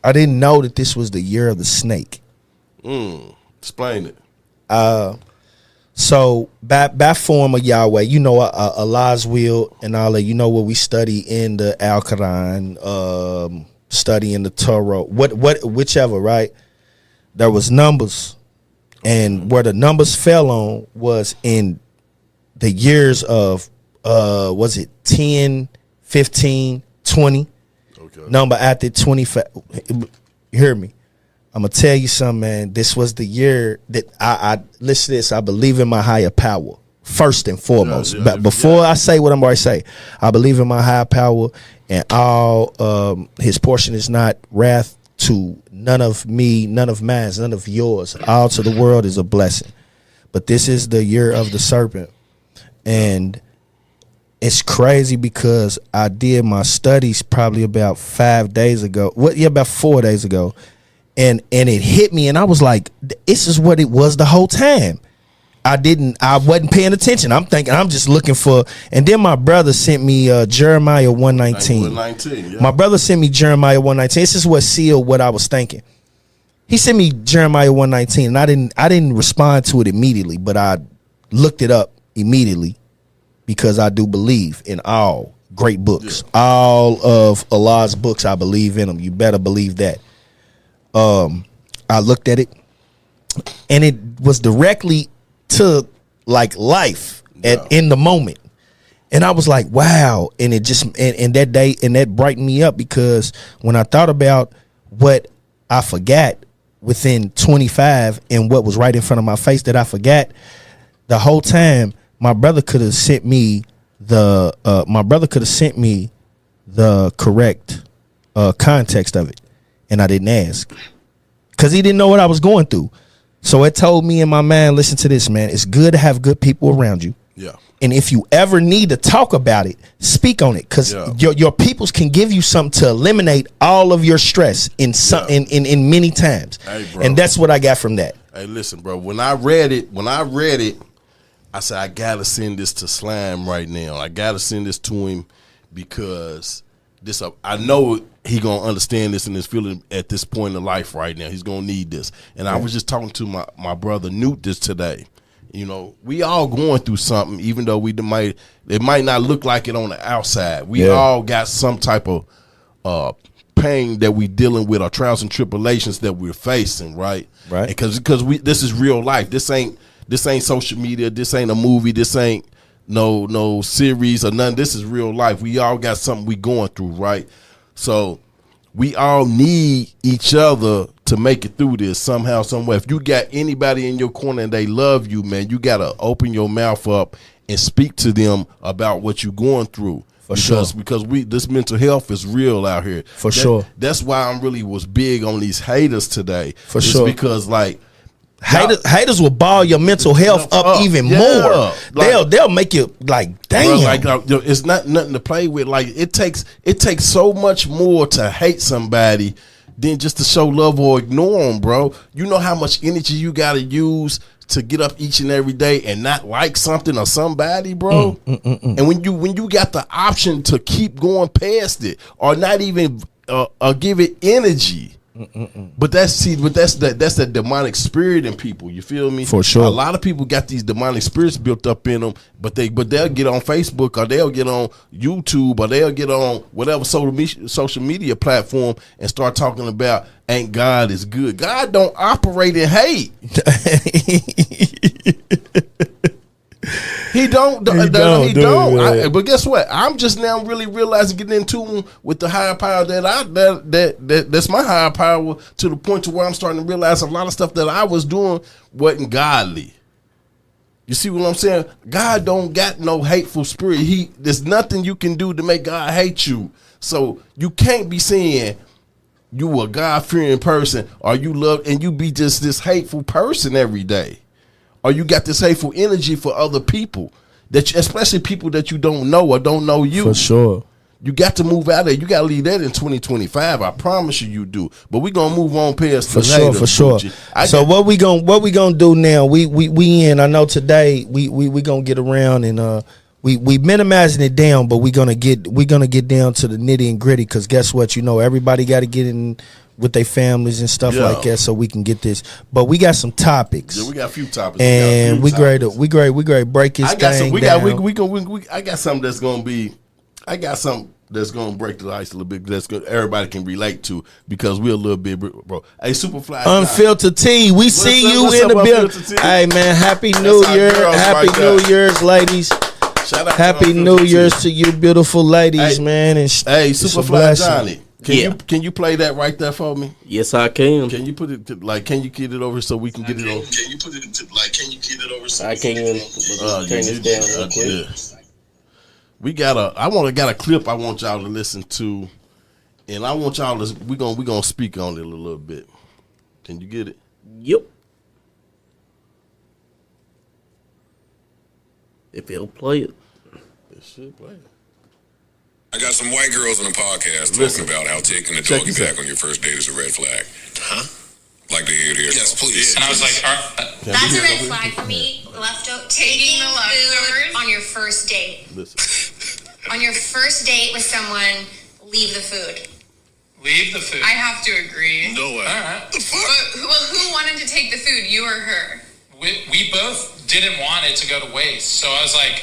I didn't know that this was the year of the snake. Explain it. So by form of Yahweh, you know, Allah's will and all that. You know what we study in the Al Quran, study in the Torah, whichever, right? There was numbers, and where the numbers fell on was in the years of was it 10, 15, 20? Okay. Number after 25. Hear me. I'm gonna tell you something, man. This was the year that I listen to this. I believe in my higher power first and foremost. But before I say what I'm going to say, I believe in my higher power, and all his portion is not wrath to none of me, none of mine, none of yours. All to the world is a blessing. But this is the year of the serpent, and it's crazy because I did my studies probably about 5 days ago. About 4 days ago. And it hit me, and I was like, this is what it was the whole time. I wasn't paying attention. I'm thinking, I'm just looking for, and then my brother sent me Jeremiah 119. My brother sent me Jeremiah 119. This is what sealed what I was thinking. He sent me Jeremiah 119, and I didn't respond to it immediately, but I looked it up immediately because I do believe in all great books. Yeah. All of Allah's books, I believe in them. You better believe that. I looked at it, and it was directly to like life in the moment, and I was like, wow. And it just and that day, and that brightened me up, because when I thought about what I forgot within 25 and what was right in front of my face that I forgot the whole time, my brother could have sent me the correct context of it, and I didn't ask because he didn't know what I was going through. So it told me in my mind, listen to this, man. It's good to have good people around you. Yeah. And if you ever need to talk about it, speak on it, because your peoples can give you something to eliminate all of your stress in many times. Hey, bro. And that's what I got from that. Hey, listen, bro. When I read it, I said, I gotta send this to Slyme right now. I gotta send this to him because I know he gonna understand this and is feeling at this point in life right now. He's gonna need this. And I was just talking to my brother Newt this today. You know, we all going through something, even though it might not look like it on the outside. We all got some type of pain that we dealing with, or trials and tribulations that we're facing, right? Right. Because this is real life. This ain't social media. This ain't a movie. This ain't no series or none. This is real life. We all got something we going through, right? So we all need each other to make it through this somehow, somewhere. If you got anybody in your corner and they love you, man, you gotta open your mouth up and speak to them about what you're going through. Because this mental health is real out here. Sure. That's why I really was big on these haters today. Because like, haters will ball your mental health up even more. Like, they'll make you like, damn. Bro, like, it's nothing to play with. Like, it takes so much more to hate somebody than just to show love or ignore them, bro. You know how much energy you gotta use to get up each and every day and not like something or somebody, bro. And when you got the option to keep going past it or not even give it energy. But that's that demonic spirit in people. You feel me? For sure. A lot of people got these demonic spirits built up in them, but they'll get on Facebook or they'll get on YouTube or they'll get on whatever social media platform and start talking about ain't God is good. God don't operate in hate. He don't. But guess what? I'm just now really realizing, getting in tune with the higher power that's my higher power, to the point to where I'm starting to realize a lot of stuff that I was doing wasn't godly. You see what I'm saying? God don't got no hateful spirit. There's nothing you can do to make God hate you. So you can't be saying you a God-fearing person or you love and you be just this hateful person every day. Or you got this hateful energy for other people, especially people that you don't know or don't know you. For sure. You got to move out of there. You got to leave that in 2025. I promise you do. But we gonna move on past for sure. For sure. So what we gonna do now? We in. I know today we gonna get around and we minimizing it down, but we gonna get down to the nitty and gritty. Because guess what? You know, everybody got to get in with their families and stuff like that, so we can get this. But we got some topics. Yeah, we got a few topics, and we great to break this thing down. I got something that's gonna be. I got something that's gonna break the ice a little bit. That's good. Everybody can relate to because we're a little bit, bro. Hey, Superfly, Unfiltered T. We see you in the building. Hey man, happy New Year, happy New Year's, ladies. Shout out happy New Year's to you, beautiful ladies, man. And hey, Superfly Johnny. Can you play that right there for me? Yes, I can. Can you put it can you get it over so we can get it over? Can you put it can you get it over so I can. Turn this down real quick. We got a clip I want y'all to listen to, and I want y'all to we gonna speak on it a little bit. Can you get it? Yep. If it'll play it. It should play it. I got some white girls on a podcast talking about how taking the doggy back on your first date is a red flag. Huh? Like to hear it here. Yes, please. And I was like, that's a red flag for me. Taking the leftovers on your first date. Listen. On your first date with someone, leave the food. leave the food. I have to agree. No way. All right. The fuck? Well, who wanted to take the food, you or her? We both didn't want it to go to waste. So I was like,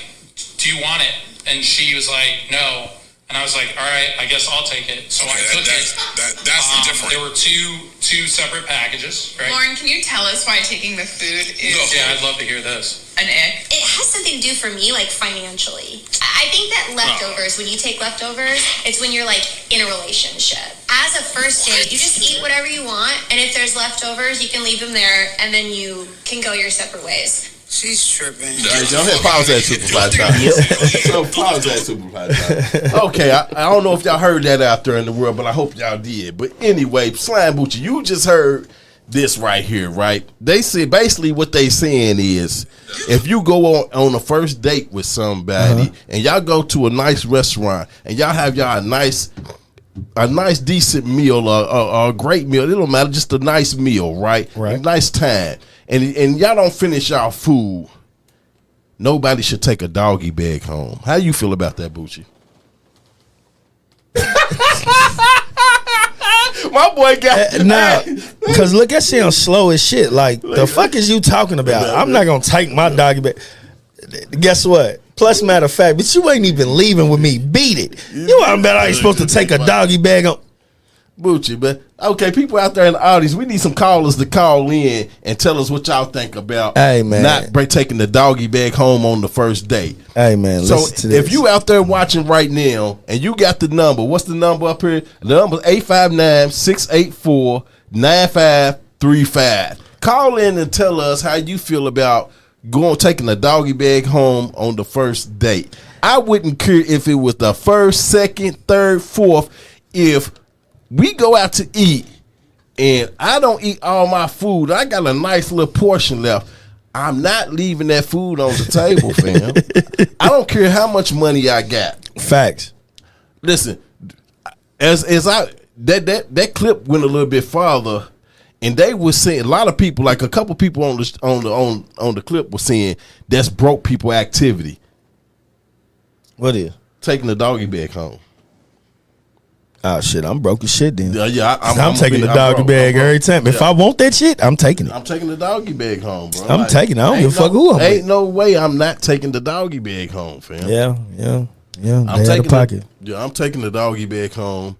do you want it? And she was like, no. And I was like, all right, I guess I'll take it. So I took it. That's the difference. There were two separate packages, right? Lauren, can you tell us why taking the food is Yeah, I'd love to hear this. an ick? It has something to do for me, like financially. I think that leftovers, when you take leftovers, it's when you're like in a relationship. As a first date, you just eat whatever you want, and if there's leftovers, you can leave them there, and then you can go your separate ways. She's tripping. Go ahead, pause that Superfly time. So pause that Superfly time. Okay, I don't know if y'all heard that out there in the world, but I hope y'all did. But anyway, Slyme Bucci, you just heard this right here, right? They say basically what they saying is, if you go on a first date with somebody and y'all go to a nice restaurant and y'all have y'all a nice decent meal or a great meal, it don't matter, just a nice meal, right? A nice time. And y'all don't finish y'all food, nobody should take a doggy bag home. How you feel about that, Bucci? My boy got now, because look, that sounds slow as shit. Like, the fuck is you talking about? I'm not gonna take my doggy bag. Guess what? Plus, matter of fact, but you ain't even leaving with me. Beat it. You ain't bet I ain't supposed to take a doggy bag on. Bucci, but okay, people out there in the audience, we need some callers to call in and tell us what y'all think about not taking the doggy bag home on the first date. Hey man, so listen to this. If you out there watching right now and you got the number, what's the number up here? The number is 859-684-9535. Call in and tell us how you feel about taking a doggy bag home on the first date. I wouldn't care if it was the first, second, third, fourth. If we go out to eat and I don't eat all my food, I got a nice little portion left, I'm not leaving that food on the table, fam. I don't care how much money I got. Facts. Listen, as I that clip went a little bit farther And they were saying, a lot of people, like a couple people on the clip were saying that's broke people activity. What is? Taking the doggy bag home. Oh shit, I'm broke as shit then. Yeah, I'm taking the doggy bag every time. If I want that shit, I'm taking it. I'm taking the doggy bag home, bro. I'm taking it. I don't give a fuck who I'm with. Ain't no way I'm not taking the doggy bag home, fam. Yeah. I'm taking the pocket. I'm taking the doggy bag home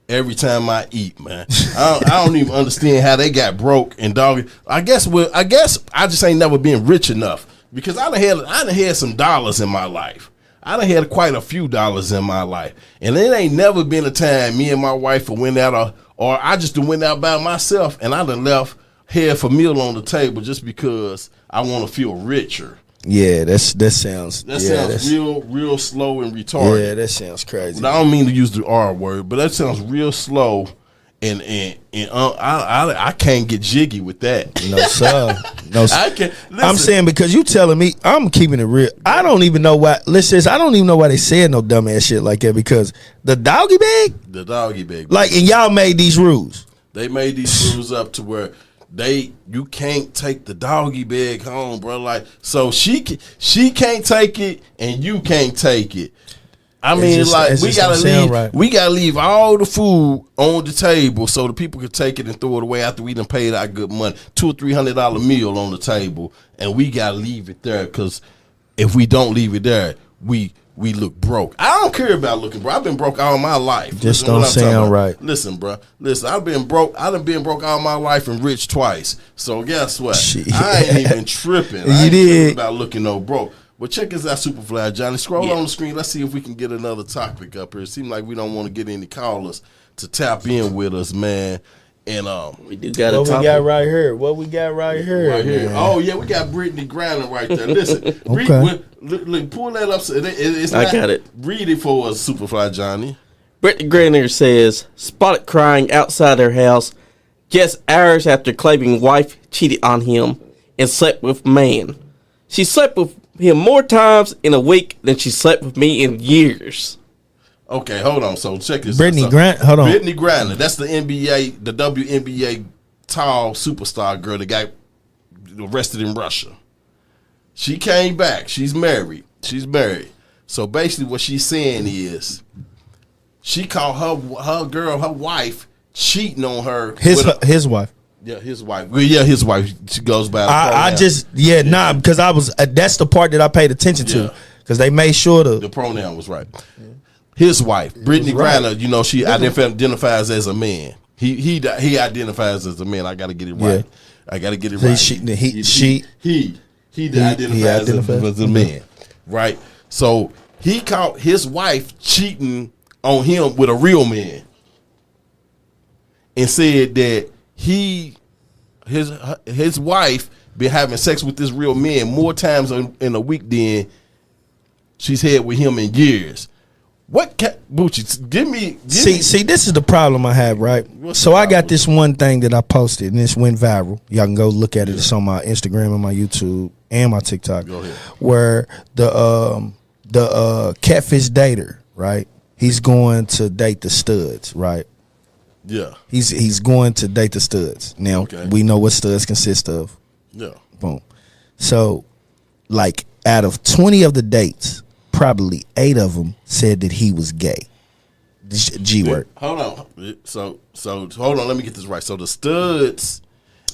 every time I eat, man. I don't even understand how they got broke and doggy. I guess I just ain't never been rich enough because I done had some dollars in my life. I done had quite a few dollars in my life. And it ain't never been a time me and my wife went out or I just went out by myself and I done left half a meal on the table just because I want to feel richer. Yeah, that sounds real slow and retarded. Yeah, that sounds crazy. I don't mean to use the R word, but that sounds real slow and I can't get jiggy with that. No sir. No sir. I can't. I'm saying because you telling me I'm keeping it real. I don't even know why. Listen, I don't even know why they said no dumbass shit like that because the doggy bag. Like, and y'all made these rules. They made these rules up to where you can't take the doggy bag home, bro. Like, so she can't take it and you can't take it. I mean, we gotta leave all the food on the table so the people can take it and throw it away after we done paid our good money, $200 or $300 meal on the table, and we gotta leave it there because if we don't leave it there, we look broke. I don't care about looking broke. I've been broke all my life. Just don't sound right. Listen, bro. Listen, I've been broke. I done been broke all my life and rich twice. So guess what? Shit. I ain't even tripping. I ain't tripping about looking no broke. Well, check us out, Superfly Johnny. Scroll on the screen. Let's see if we can get another topic up here. It seems like we don't want to get any callers to tap in with us, man. And we do got what we got right here. What we got right here? Right here. Oh yeah, we got Brittany Griner right there. Listen, okay. Look, pull that up. So I got it. Read it for us, Superfly Johnny. Brittany Griner says, spotted crying outside her house just hours after claiming wife cheated on him and slept with man. She slept with him more times in a week than she slept with me in years. Okay, hold on. So check this Brittany out. Hold on. Brittany Griner, that's the NBA, the WNBA tall superstar girl that got arrested in Russia. She came back. She's married. So basically what she's saying is she caught her wife cheating on her. His wife. Yeah, his wife. Well, yeah, his wife. She goes by. Because I was. That's the part that I paid attention to because they made sure the pronoun was right. His wife, Brittany Griner. You know, she identifies as a man. He identifies as a man. I got to get it right. I got to get it right. He identifies as a man. Right. So he caught his wife cheating on him with a real man, and said that his wife been having sex with this real man more times in a week than she's had with him in years. What Bucci? Give me. See, this is the problem I have, right? So I got this one thing that I posted and this went viral. Y'all can go look at it. It's on my Instagram and my YouTube and my TikTok. Go ahead. Where the catfish dater, right? He's going to date the studs, right? Yeah. He's going to date the studs. Now, we know what studs consist of. Yeah. Boom. So, like, out of 20 of the dates, probably 8 of them said that he was gay. G word. Hold on. So hold on. Let me get this right. So the studs.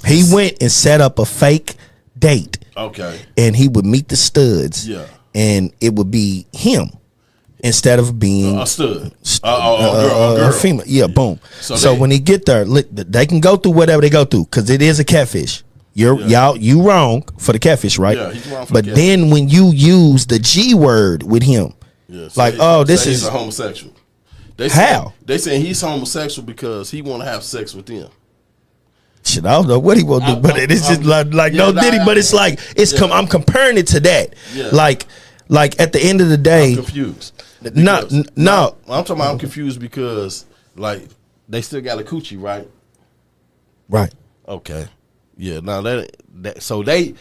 He went and set up a fake date. Okay. And he would meet the studs. Yeah. And it would be him. Instead of being a stud, a female, yeah, boom. So when he get there, they can go through whatever they go through because it is a catfish. You wrong for the catfish, right? Yeah, he's wrong for but the catfish. Then when you use the G word with him, this is a homosexual. They saying he's homosexual because he want to have sex with them. Shit, I don't know what he will do, but it's just like no Diddy. But it's like I'm comparing it to that. Yeah. Like at the end of the day, I'm confused. No. I'm talking about I'm confused because like they still got a coochie, right? Right. Okay. Yeah. Now that so they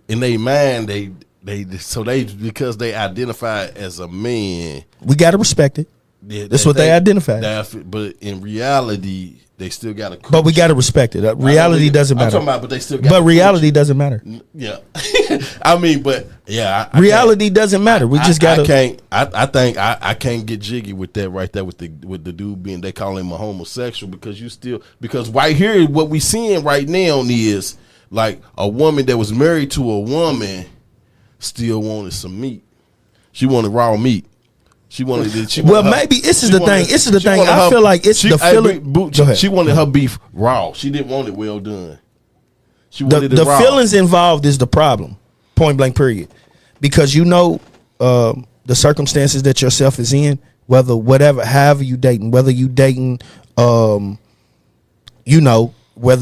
in their mind they because they identify as a man. We gotta respect it. That's what they identify. But in reality, they still got to. But we got to respect it. Reality doesn't matter. I'm talking about, but they still got. But reality doesn't matter. Yeah, I mean, but yeah, reality doesn't matter. We just got to. I think I can't get jiggy with that right there with the dude being, they call him a homosexual, because right here what we seeing right now is like a woman that was married to a woman still wanted some meat. She wanted raw meat. Maybe this is the thing. This is the thing. I feel like it's the feeling. She wanted her beef raw. She didn't want it well done. She wanted it raw. The feelings involved is the problem. Point blank. Period. Because the circumstances that yourself is in, however you dating, whether you dating, whether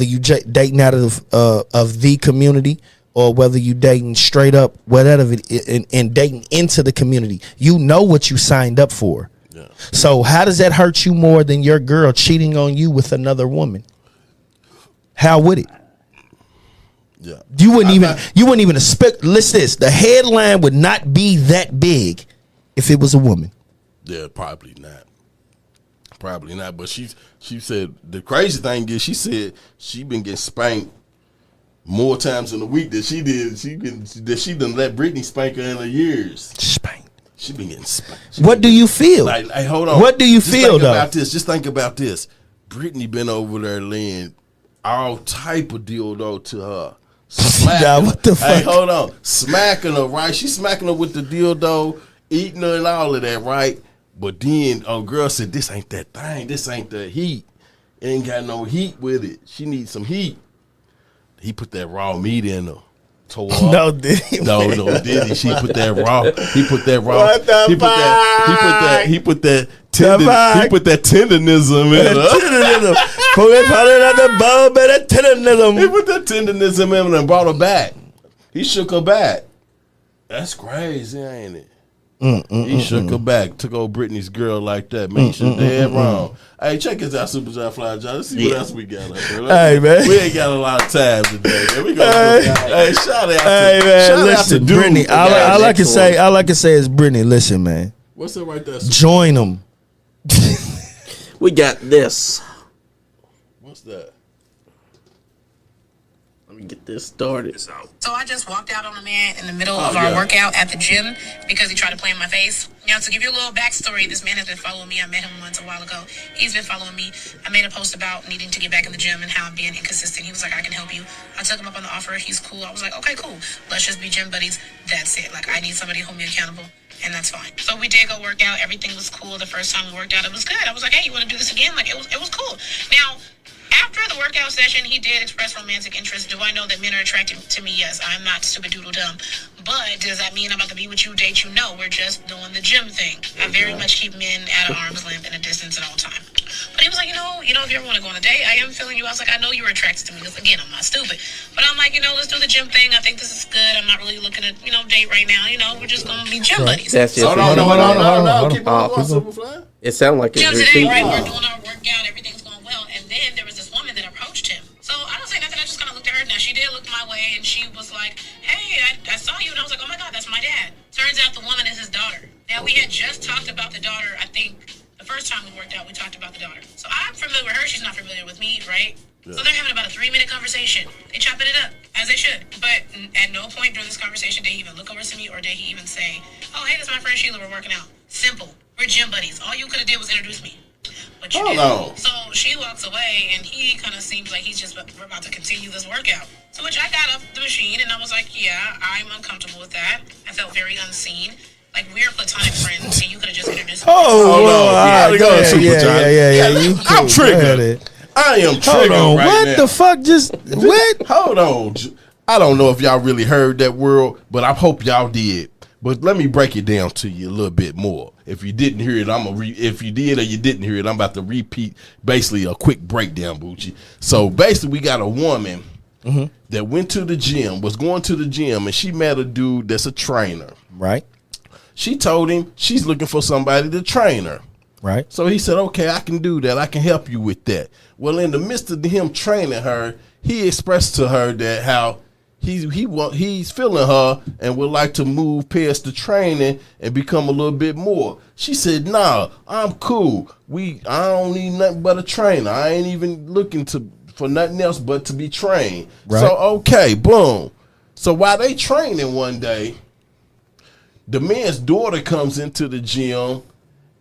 you dating out of the community, or whether you dating straight up, whatever, and dating into the community, you know what you signed up for. Yeah. So how does that hurt you more than your girl cheating on you with another woman? How would it? Yeah, you wouldn't even expect. Listen, the headline would not be that big if it was a woman. Yeah, probably not. But she said the crazy thing is, she said she been getting spanked more times in a week than she did. She done let Brittany spank her in her years. Spanked. She been getting spanked. What do you feel? Like, hold on. What do you feel though? Just think about this. Brittany been over there laying all type of dildo to her. What the fuck? Hey, hold on. Smacking her, right? She smacking her with the dildo, eating her and all of that, right? But then girl said, this ain't that thing. This ain't the heat. It ain't got no heat with it. She needs some heat. He put that raw meat in her. Tore up. No, did he? No, did he? She put that raw. He put that raw. What the He put that tenderism in her. Put that tenderism. He put that tenderism in her and brought her back. He shook her back. That's crazy, ain't it? He shook her back, took old Brittany's girl like that, man. He shook dead wrong. Hey, check us out, Super John Fly John. Let's see what else we got up there. Hey, man. We ain't got a lot of time today, man. We gonna hey, shout out listen, to Brittany. All I can say is, Brittany, listen, man. What's that right there? Join them. We got this. What's that? Let me get this started. So I just walked out on a man in the middle of our workout at the gym because he tried to play in my face. Now, to give you a little backstory, this man has been following me. I met him once a while ago. He's been following me. I made a post about needing to get back in the gym and how I'm being inconsistent. He was like, I can help you. I took him up on the offer. He's cool. I was like, okay, cool. Let's just be gym buddies. That's it. Like, I need somebody to hold me accountable, and that's fine. So we did go work out. Everything was cool. The first time we worked out, it was good. I was like, hey, you want to do this again? Like, it was cool. Now, after the workout session, he did express romantic interest. Do I know that men are attracted to me? Yes. I'm not stupid doodle dumb. But does that mean I'm about to be with you, date you? No, we're just doing the gym thing. I very much keep men at an arm's length and a distance at all time. But he was like, if you ever want to go on a date, I am feeling you. I was like, I know you're attracted to me. Because, again, I'm not stupid. But I'm like, let's do the gym thing. I think this is good. I'm not really looking at, date right now. We're just going to be gym buddies. That's it. Hold on. Keep on going, Superfly. It sounds like it's today, right? We're doing our workout. Everything's going well. And then there was this woman that approached him. So I don't say nothing. I just kind of looked at her. Now, she did look my way, and she was like, hey, I saw you. And I was like, oh, my God, that's my dad. Turns out the woman is his daughter. Now, we had just talked about the daughter, I think, the first time we worked out, we talked about the daughter. So I'm familiar with her. She's not familiar with me, right? Yeah. So they're having about a 3-minute conversation. They chopping it up, as they should. But at no point during this conversation did he even look over to me, or did he even say, oh, hey, that's my friend Sheila. We're working out. Simple. We're gym buddies. All you could have did was introduce me. But you didn't. So she walks away, and he kind of seems like he's just we're about to continue this workout. So which I got off the machine, and I was like, yeah, I'm uncomfortable with that. I felt very unseen. Like, we're platonic friends, and you could have just introduced me. I'm triggered. I am triggered right what now. The fuck? What? Hold on. I don't know if y'all really heard that word, but I hope y'all did. But let me break it down to you a little bit more. If you didn't hear it, if you did or you didn't hear it, I'm about to repeat basically a quick breakdown, Bucci. So basically, we got a woman that went to the gym, was going to the gym, and she met a dude that's a trainer. Right. She told him she's looking for somebody to train her. Right. So he said, okay, I can do that. I can help you with that. Well, in the midst of him training her, he expressed to her that how he's feeling her and would like to move past the training and become a little bit more. She said, "Nah, I'm cool. I don't need nothing but a trainer. I ain't even looking for nothing else but to be trained." Right. So okay, boom. So while they training one day, the man's daughter comes into the gym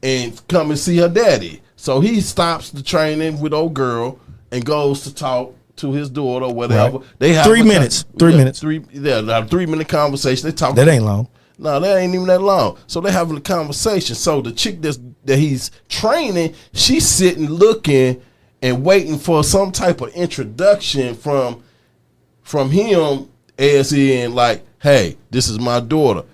and come and see her daddy. So he stops the training with old girl and goes to talk to his daughter or whatever. Right. They have 3 minutes. 3 minutes. 3-minute conversation. They talk. That ain't long. No, that ain't even that long. So they're having a conversation. So the chick that he's training, she's sitting looking and waiting for some type of introduction from him, as in like, "Hey, this is my daughter,"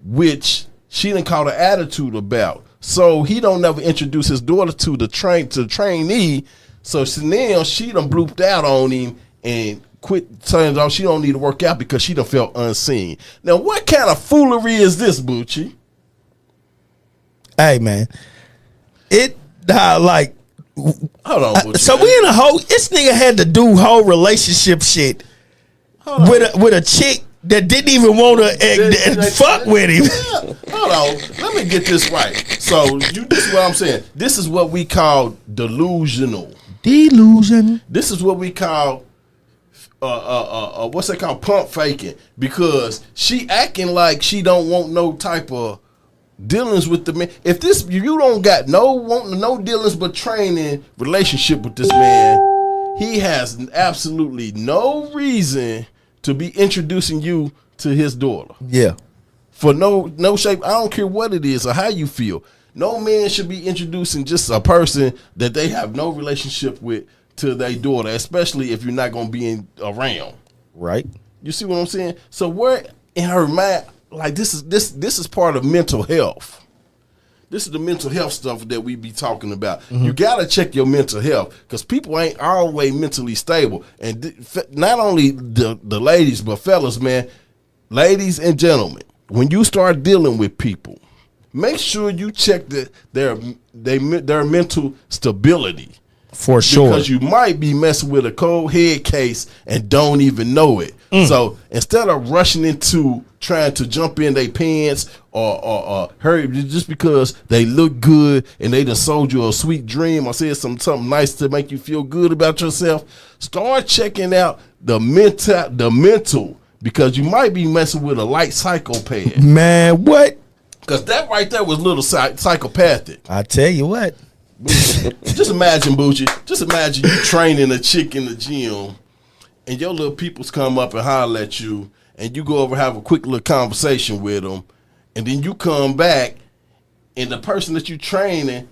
which she done caught an attitude about. So he don't never introduce his daughter to the trainee. So now she done blooped out on him and quit telling her she don't need to work out because she done felt unseen. Now, what kind of foolery is this, Bucci? Hey, man. Like, hold on, Bucci. So we in a whole, this nigga had to do whole relationship shit with a chick that didn't even want to fuck with him. Yeah. Hold on. Let me get this right. So, this is what I'm saying. This is what we call delusional. Delusion. This is what we call what's that called? Pump faking. Because she acting like she don't want no type of dealings with the man. If you don't got no dealings but training relationship with this man, he has absolutely no reason to be introducing you to his daughter. Yeah. For no shape. I don't care what it is or how you feel. No man should be introducing just a person that they have no relationship with to their daughter, especially if you're not going to be around. Right. You see what I'm saying? So where in her mind, like this is part of mental health. This is the mental health stuff that we be talking about. Mm-hmm. You got to check your mental health because people ain't always mentally stable. And not only the ladies, but fellas, man, ladies and gentlemen, when you start dealing with people, make sure you check their mental stability. For sure. Because you might be messing with a cold head case and don't even know it. So instead of rushing into trying to jump in their pants or hurry just because they look good and they done sold you a sweet dream or said something nice to make you feel good about yourself, start checking out the mental because you might be messing with a light psychopath. Man, what? Because that right there was a little psychopathic. I tell you what. Just imagine, Bucci. Just imagine you training a chick in the gym and your little peoples come up and holler at you and you go over have a quick little conversation with them and then you come back and the person that you training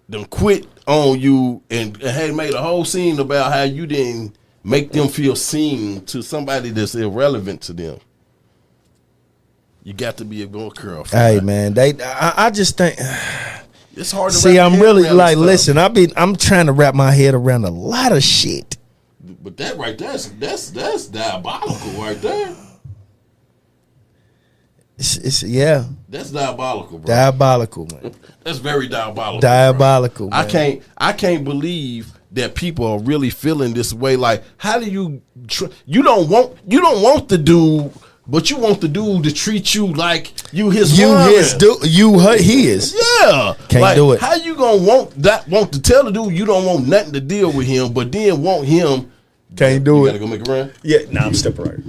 done quit on you and had made a whole scene about how you didn't make them feel seen to somebody that's irrelevant to them. You got to be a good girl. Hey, man, I just think it's hard to see. I'm really like, listen. I'm trying to wrap my head around a lot of shit. But that right there, that's diabolical right there. It's yeah. That's diabolical, bro. Diabolical, man. That's very diabolical. Diabolical. Man. I can't believe that people are really feeling this way. Like, how do you don't want the dude, but you want the dude to treat you like you his woman. His. Yeah. Can't do it. How you gonna want to tell the dude you don't want nothing to deal with him, but then want him. Can't do it. You gotta go make a run. Yeah. Nah, I'm stepping right.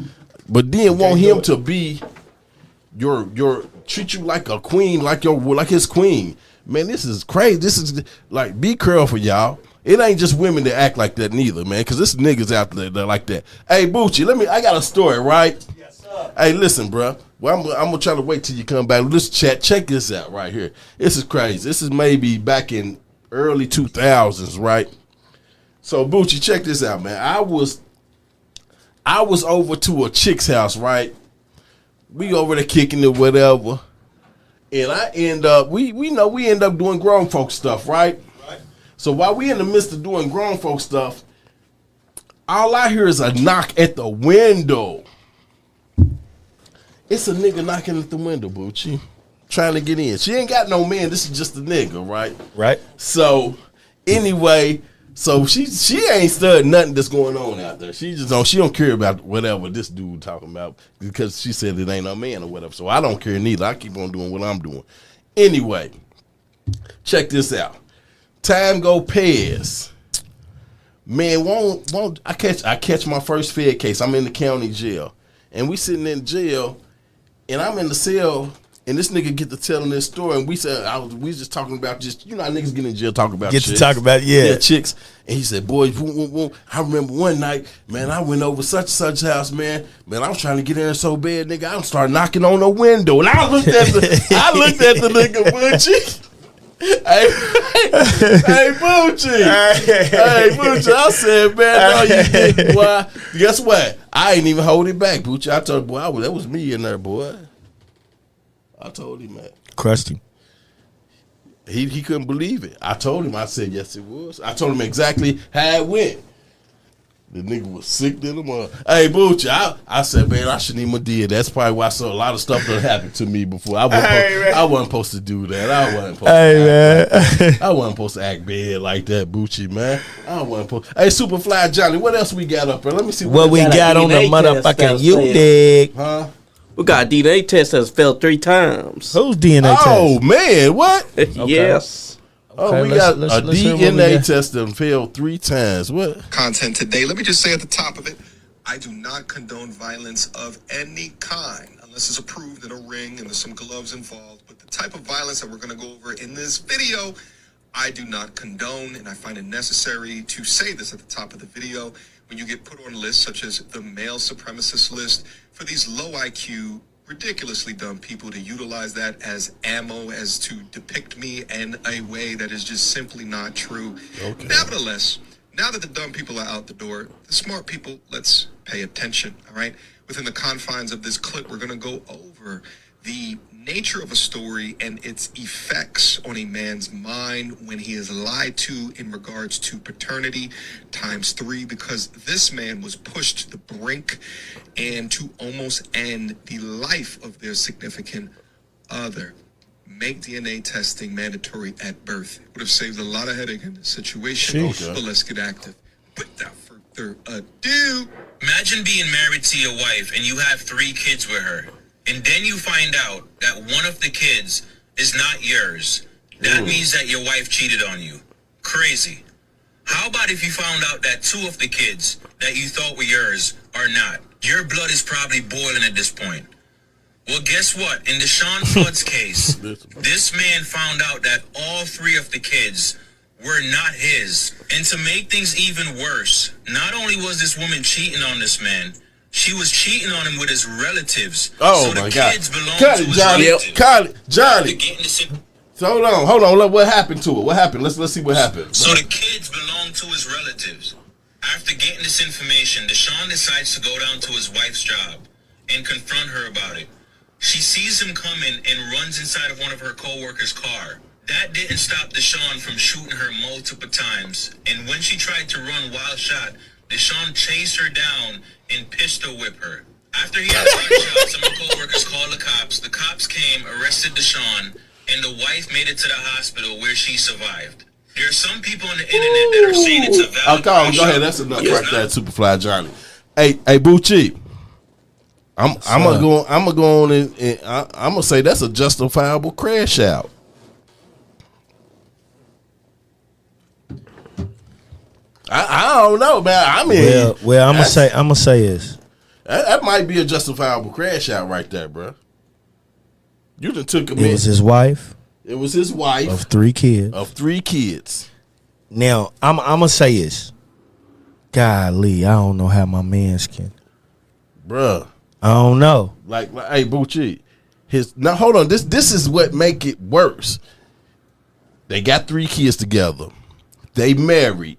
But then want him to be your treat you like a queen, like his queen. Man, this is crazy. This is like, be careful, y'all. It ain't just women that act like that neither, man, because this niggas out there that like that. Hey, Bucci, I got a story, right? Yes, sir. Hey, listen, bro. Well, I'm gonna try to wait till you come back. Let's chat. Check this out right here. This is crazy. This is maybe back in early 2000s, right? So, Bucci, check this out, man. I was over to a chick's house, right? We over there kicking it, whatever. And I end up, we end up doing grown folk stuff, right? So while we in the midst of doing grown folk stuff, all I hear is a knock at the window. It's a nigga knocking at the window, Bucci, trying to get in. She ain't got no man. This is just a nigga, right? Right. So anyway, So she ain't studying nothing that's going on out there. She don't care about whatever this dude talking about because she said it ain't a man or whatever. So I don't care neither. I keep on doing what I'm doing. Anyway, check this out. Time go past. Man, won't I catch my first Fed case. I'm in the county jail. And we sitting in jail and I'm in the cell. And this nigga get to telling this story, and we was just talking about just, you know how niggas get in jail talking about chicks. To talk about, yeah, chicks. And he said, boy, I remember one night, man, I went over such and such house, man. Man, I was trying to get in so bad, nigga, I started knocking on the window. And I looked at the nigga, Bucci. Hey, Bucci. I said, man, no, you didn't, boy. Guess what? I ain't even hold it back, Bucci. I told him, boy, that was me in there, boy. I told him that. Crushed him. He couldn't believe it. I told him. I said, yes, it was. I told him exactly how it went. The nigga was sick to him. Hey, Bucci, I said, man, I shouldn't even did. That's probably why a lot of stuff that happened to me before. I wasn't supposed to do that. I wasn't supposed to act bad like that, Bucci, man. I wasn't supposed. Hey, Superfly Johnny, what else we got up there? Let me see what we got on the motherfucking U-Dig. Huh? We got a DNA test that's failed 3 times. Who's DNA test? Oh, man, what? Yes. Okay, we got a DNA test that failed 3 times. What? Content today. Let me just say at the top of it, I do not condone violence of any kind unless it's approved in a ring and there's some gloves involved. But the type of violence that we're going to go over in this video, I do not condone, and I find it necessary to say this at the top of the video. When you get put on lists such as the male supremacist list, for these low IQ, ridiculously dumb people to utilize that as ammo, as to depict me in a way that is just simply not true. Okay. Nevertheless, now that the dumb people are out the door, the smart people, let's pay attention, all right? Within the confines of this clip, we're going to go over the nature of a story and its effects on a man's mind when he is lied to in regards to paternity ×3, because this man was pushed to the brink and to almost end the life of their significant other. Make DNA testing mandatory at birth. Would have saved a lot of headache in this situation. But let's get active. Without further ado, imagine being married to your wife and you have 3 kids with her. And then you find out that one of the kids is not yours. That means that your wife cheated on you. Crazy. How about if you found out that 2 of the kids that you thought were yours are not? Your blood is probably boiling at this point. Well, guess what? In Deshaun Flood's case, this man found out that all 3 of the kids were not his. And to make things even worse, not only was this woman cheating on this man, she was cheating on him with his relatives. Oh, so my God. Cut it, Johnny. So hold on. Look, what happened to it? What happened? Let's see what happened. So the kids belong to his relatives. After getting this information, Deshaun decides to go down to his wife's job and confront her about it. She sees him coming and runs inside of one of her co-workers' car. That didn't stop Deshaun from shooting her multiple times. And when she tried to run wild shot, Deshaun chased her down and pistol whipped her. After he had 5 shots, some of the co-workers called the cops. The cops came, arrested Deshaun, and the wife made it to the hospital where she survived. There are some people on the internet that are saying it's a valid go ahead, that's enough right there, Superfly Johnny. Hey, Bucci. I'm gonna go on and I'm gonna say that's a justifiable crash out. I don't know, man. I mean, well, I'm gonna say this. That might be a justifiable crash out right there, bro. You done took him. It was his wife. It was his wife of 3 kids. Of 3 kids. Now I'm gonna say this. Golly, I don't know how my man's can. Bruh. I don't know. Like hey, Bucci. Now hold on. This is what make it worse. They got 3 kids together. They married.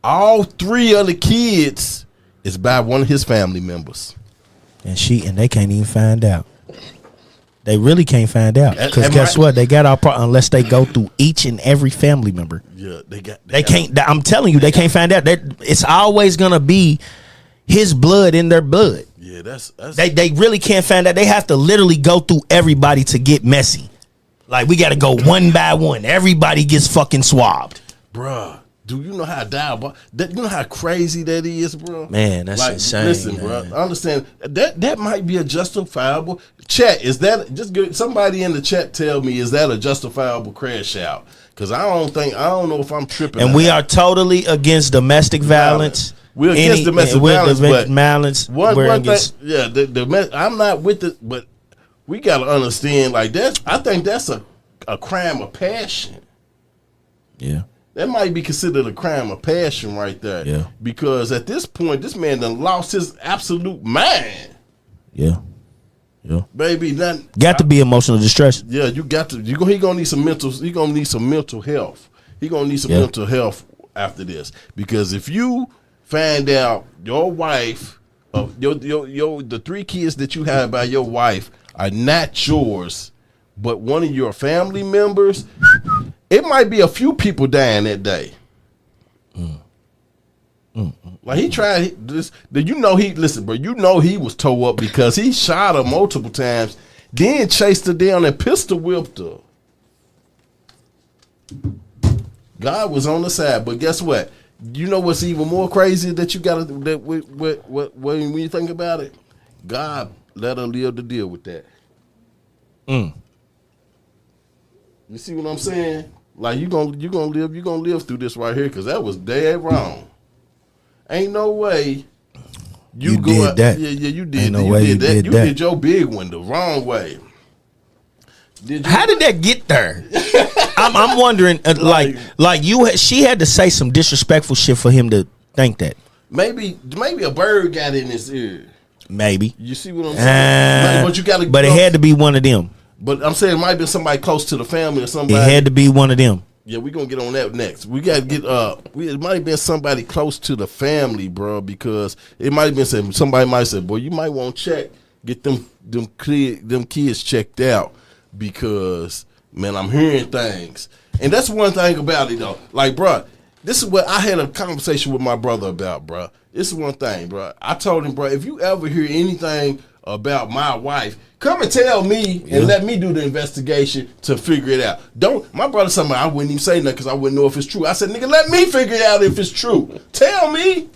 All 3 of the kids is by one of his family members. And they can't even find out. They really can't find out. Because guess what? They got our unless they go through each and every family member. Yeah, they can't. I'm telling you, they can't find out. It's always gonna be his blood in their blood. Yeah, that's they really can't find out. They have to literally go through everybody to get messy. Like we got to go one by one. Everybody gets fucking swabbed. Bruh. Do you know how diabolical? You know how crazy that is, bro? Man, that's insane. Listen, man. bro. I understand that might be a justifiable chat. Is that just good? Somebody in the chat tell me, is that a justifiable crash out? Because I don't know if I'm tripping. And we are totally against domestic violence. We're against domestic violence, but one thing, yeah, I'm not with it, but we got to understand, like I think that's a crime of passion. Yeah. That might be considered a crime of passion right there. Yeah. Because at this point, this man done lost his absolute mind. Yeah. Yeah. Baby, got to be emotional distress. Yeah, you got to. He gonna need some mental. He gonna need some mental health. He gonna need some mental health after this. Because if you find out your wife, the 3 kids that you have by your wife are not yours, but one of your family members, it might be a few people dying that day. Like he tried this. Listen, bro. You know he was tore up because he shot her multiple times, then chased her down and pistol whipped her. God was on the side, but guess what? You know what's even more crazy that you gotta when you think about it? God let her live to deal with that. You see what I'm saying? Like you gonna live through this right here because that was dead wrong. Ain't no way you go did out, that. Yeah, you did. Ain't no you way did that. did You that. did your big one the wrong way. How did that get there? I'm wondering. She had to say some disrespectful shit for him to think that. Maybe a bird got in his ear. Maybe. You see what I'm saying? But you gotta. But it had to be one of them. But I'm saying it might be somebody close to the family or somebody. It had to be one of them. Yeah, we're gonna get on that next. We gotta get it might have been somebody close to the family, bro, because it might have been somebody might say, boy, you might want to get them kids checked out because man, I'm hearing things. And that's one thing about it though. Like, bro, this is what I had a conversation with my brother about, bro. This is one thing, bro. I told him, bro, if you ever hear anything about my wife, come and tell me and let me do the investigation to figure it out. My brother said, I wouldn't even say nothing because I wouldn't know if it's true. I said, nigga, let me figure it out if it's true. Tell me.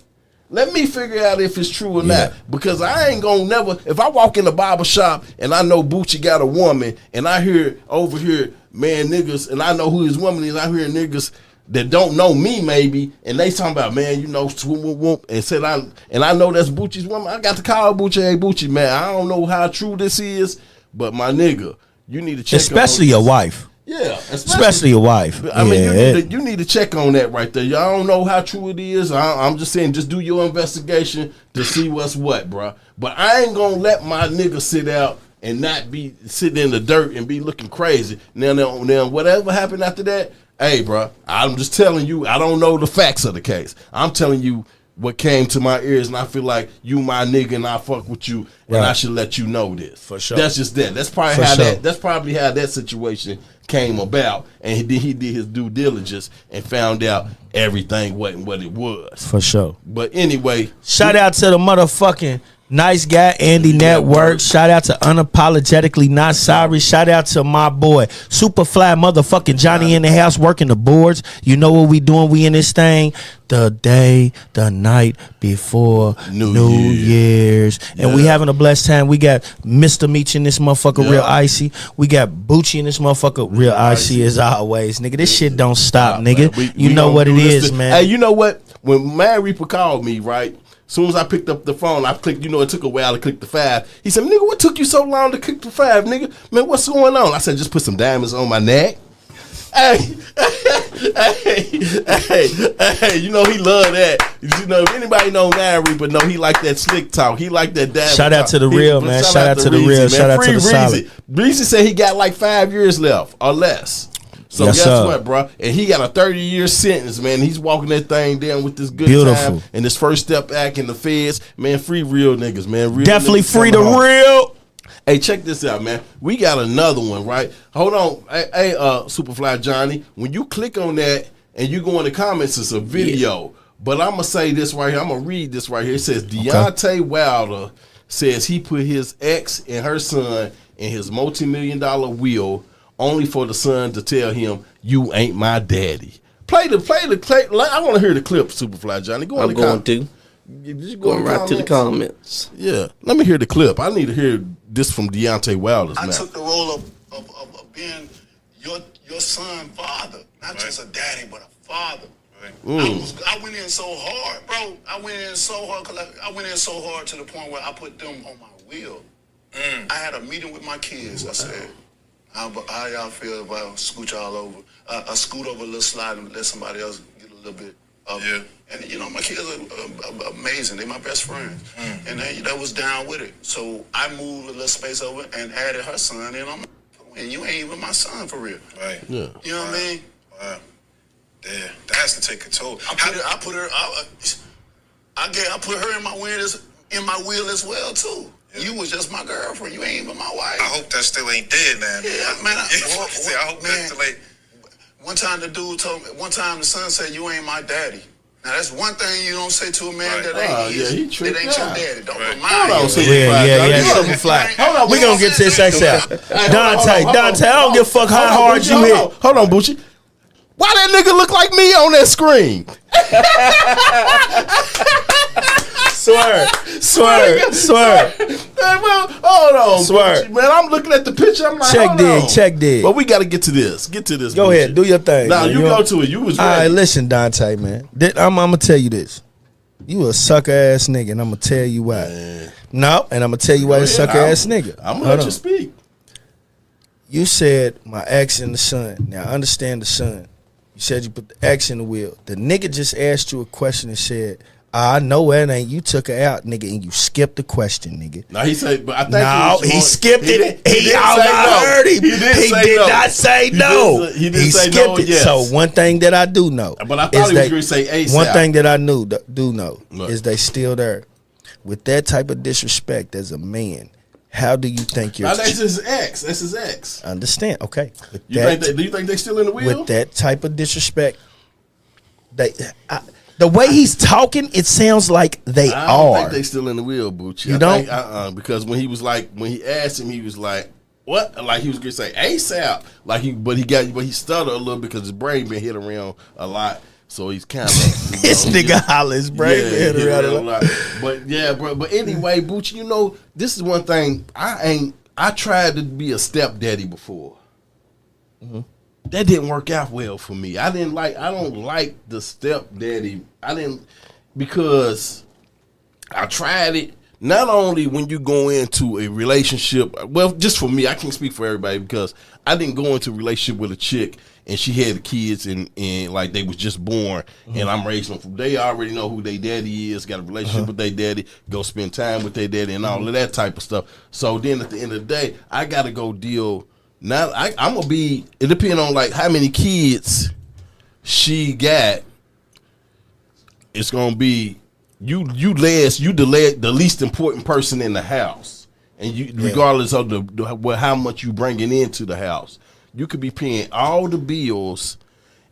Let me figure out if it's true or not. Because I ain't gonna never, if I walk in the barber shop and I know Bucci got a woman and I hear over here, man, niggas, and I know who his woman is, I hear niggas that don't know me maybe, and they talking about, man, you know, and I know that's Bucci's woman. I got to call Bucci, hey Bucci, man, I don't know how true this is, but my nigga, you need to check especially your wife. Yeah, especially your wife. I mean, you need to check on that right there. Y'all don't know how true it is. I'm just saying, just do your investigation to see what's what, bro. But I ain't gonna let my nigga sit out and not be sitting in the dirt and be looking crazy. Now, whatever happened after that, hey, bro, I'm just telling you, I don't know the facts of the case. I'm telling you what came to my ears, and I feel like you my nigga, and I fuck with you, and I should let you know this. For sure. That's just that. That's probably how that situation came about, and he did his due diligence and found out everything wasn't what it was. For sure. But anyway, shout out to the motherfucking nice guy Andy Network. Shout out to Unapologetically Not Sorry. Shout out to my boy Superfly motherfucking Johnny in the house working the boards. You know what we doing? We in this thing the night before New Year's. And we having a blessed time. We got Mr. Meech in this motherfucker real icy. We got Bucci in this motherfucker real icy as always. Nigga, this shit don't stop, nigga. You know what it is, man. Hey, you know what? When Man Reaper called me, right? As soon as I picked up the phone, I clicked, it took a while to click the 5. He said, nigga, what took you so long to click the 5, nigga? Man, what's going on? I said, just put some diamonds on my neck. Hey, you know he love that. You know, if anybody know Man Reaper, know he like that slick talk. He like that diamond Shout out talk. to the real, man. Shout out to the real. Shout out to the solid. Breezy said he got like 5 years left or less. So guess what, bro? And he got a 30-year sentence, man. He's walking that thing down with this good time and his first step back in the feds. Man, free real niggas, man. Real definitely niggas free the real. Hey, check this out, man. We got another one, right? Hold on. Hey, Superfly Johnny, when you click on that and you go in the comments, it's a video. But I'm going to say this right here. I'm going to read this right here. It says, Deontay Wilder says he put his ex and her son in his multi-million-dollar will only for the son to tell him, you ain't my daddy. Play the clip. I want to hear the clip, Superfly Johnny. Go on. I'm going to. Just Going right to the comments. Yeah, let me hear the clip. I need to hear this from Deontay Wilder's I mouth. took the role of being your son father, not just a daddy, but a father. I went in so hard, bro. I went in so hard to the point where I put them on my wheel. I had a meeting with my kids. I said, how y'all feel if I scooch y'all over? I scoot over a little slide and let somebody else get a little bit of it. And you know, my kids are amazing. They're my best friends. And they was down with it. So I moved a little space over and added her son in on my, and you ain't even my son for real. Right. Yeah. You know what I mean? Wow. Yeah, that has to take control. I put her in my wheel as well too. Yeah. You was just my girlfriend. You ain't even my wife. I hope that still ain't dead, man. Yeah, man. I hope that still ain't. One time the son said, "You ain't my daddy." Now that's one thing you don't say to a man that ain't your daddy. Don't remind Superfly. Hold on, we gonna get to this ASAP. Dante, I don't give a fuck how hard you hit. Hold on, Bucci. Why that nigga look like me on that screen? Swear. Well, hold on, Swear. Bucci, man. I'm looking at the picture. I'm like, check dig. But we got to get to this. Go Bucci. Ahead, do your thing. Nah, man. you go to it. You was ready. All right, listen, Dante, man. I'm gonna tell you this. You a sucker ass nigga, and I'm gonna tell you why. Man. No, and I'm gonna tell you why you sucker ass nigga. I'm gonna let you speak. You said my ex and the son. Now I understand the son. You said you put the X in the wheel. The nigga just asked you a question and said, I know it ain't. You took her out, nigga, and you skipped the question, nigga. No, he said, but I think he skipped it. I heard him. He did not say no. He didn't say skipped no. it. Yes. So one thing that I do know, but I thought he was going to say ASAP. One thing that I do know is they still there. With that type of disrespect as a man, how do you think you're? That's his ex. That's his ex. Understand? Okay. Do you think they still in the wheel? With that type of disrespect, the way he's talking, it sounds like they are. I don't think they still in the wheel, Bucci. You don't? Because when he asked him, he was like, "What?" Like he was gonna say ASAP. But he stuttered a little because his brain been hit around a lot. So he's kind of this nigga hollers, brain been hit around a lot. But yeah, bro. But anyway, Bucci, you know, this is one thing I tried to be a stepdaddy before. Mm-hmm. That didn't work out well for me. I don't like the stepdaddy. Because I tried it. Not only when you go into a relationship, well, just for me, I can't speak for everybody because I didn't go into a relationship with a chick and she had kids and like they was just born and I'm raising them. They already know who their daddy is, got a relationship with their daddy, go spend time with their daddy and all of that type of stuff. So then at the end of the day, I got to go deal. Now I'm going to be, it depends on like how many kids she got. It's going to be, you the least important person in the house, and regardless of how much you bringing into the house, you could be paying all the bills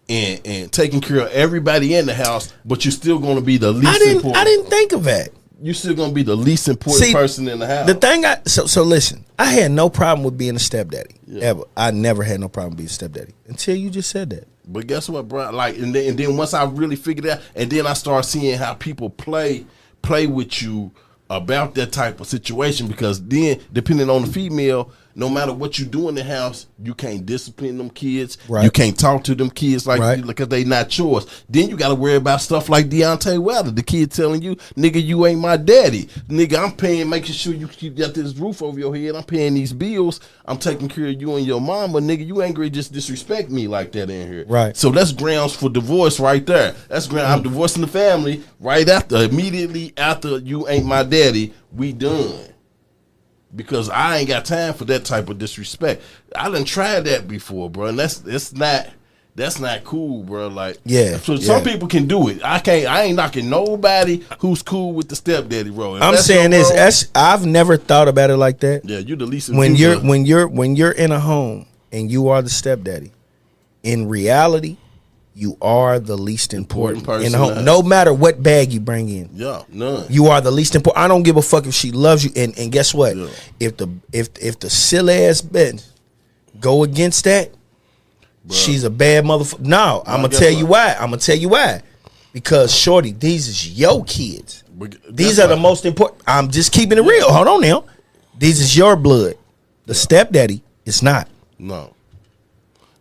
and taking care of everybody in the house, but you're still going to be the least important. I didn't think of that. You're still going to be the least important person in the house. The thing so listen, I had no problem with being a stepdaddy ever. I never had no problem being a stepdaddy until you just said that. But guess what, bro? Like, and then once I really figured it out, and then I started seeing how people play with you about that type of situation, because then depending on the female, no matter what you do in the house, you can't discipline them kids. Right. You can't talk to them kids because they not yours. Then you got to worry about stuff like Deontay Wilder, the kid telling you, nigga, you ain't my daddy. Nigga, I'm paying, making sure you got this roof over your head. I'm paying these bills. I'm taking care of you and your mama. Nigga, you ain't gonna just disrespect me like that in here. Right. So that's grounds for divorce right there. That's grounds. I'm divorcing the family right immediately after you ain't my daddy. We done. Because I ain't got time for that type of disrespect. I done tried that before, bro, and that's not cool, bro. Like, so some people can do it. I ain't knocking nobody who's cool with the stepdaddy role. I'm saying this. I've never thought about it like that. Yeah, you the least. When you're in a home and you are the stepdaddy, in reality, you are the least important person in the home. No matter what bag you bring in. Yeah, none. You are the least important. I don't give a fuck if she loves you. And guess what? Yeah. If the silly ass bitch go against that, she's a bad motherfucker. No, I'm gonna tell you why. I'm gonna tell you why. Because shorty, these is your kids. These are the most important. I'm just keeping it real. Hold on now. These is your blood. The stepdaddy, it's not. No.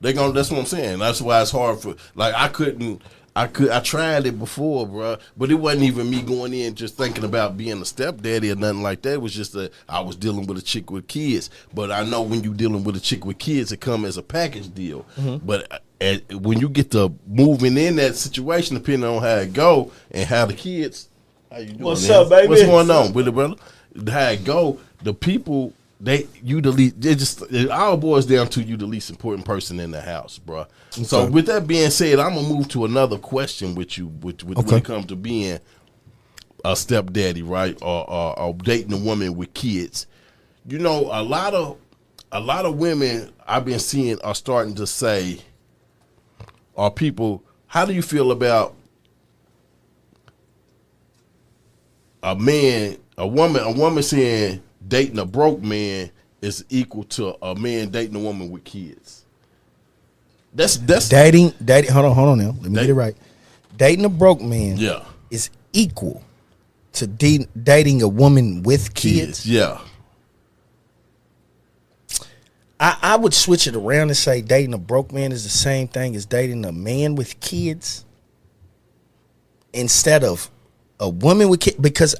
That's what I'm saying. That's why it's hard for, like, I tried it before, bro, but it wasn't even me going in just thinking about being a stepdaddy or nothing like that. It was just I was dealing with a chick with kids. But I know when you're dealing with a chick with kids, it comes as a package deal. Mm-hmm. But when you get to moving in that situation, depending on how it go and how the kids, how you doing? What's up, baby? What's going on with it, brother? How it go, the people. You the least. It all boils down to you, the least important person in the house, bro. Okay. So with that being said, I'm gonna move to another question with you, when it comes to being a stepdaddy, right, or dating a woman with kids. You know, a lot of women I've been seeing are starting to say, or people, how do you feel about a woman saying dating a broke man is equal to a man dating a woman with kids? That's dating. Hold on now. Let me get it right. Dating a broke man, is equal to dating a woman with kids. Yeah. I would switch it around and say dating a broke man is the same thing as dating a man with kids, instead of a woman with kids, because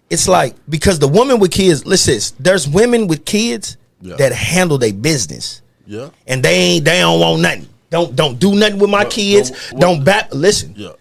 it's like, because the woman with kids, listen, there's women with kids that handle their business. Yeah. And they don't want nothing. Don't do nothing with my kids. Listen. Yeah.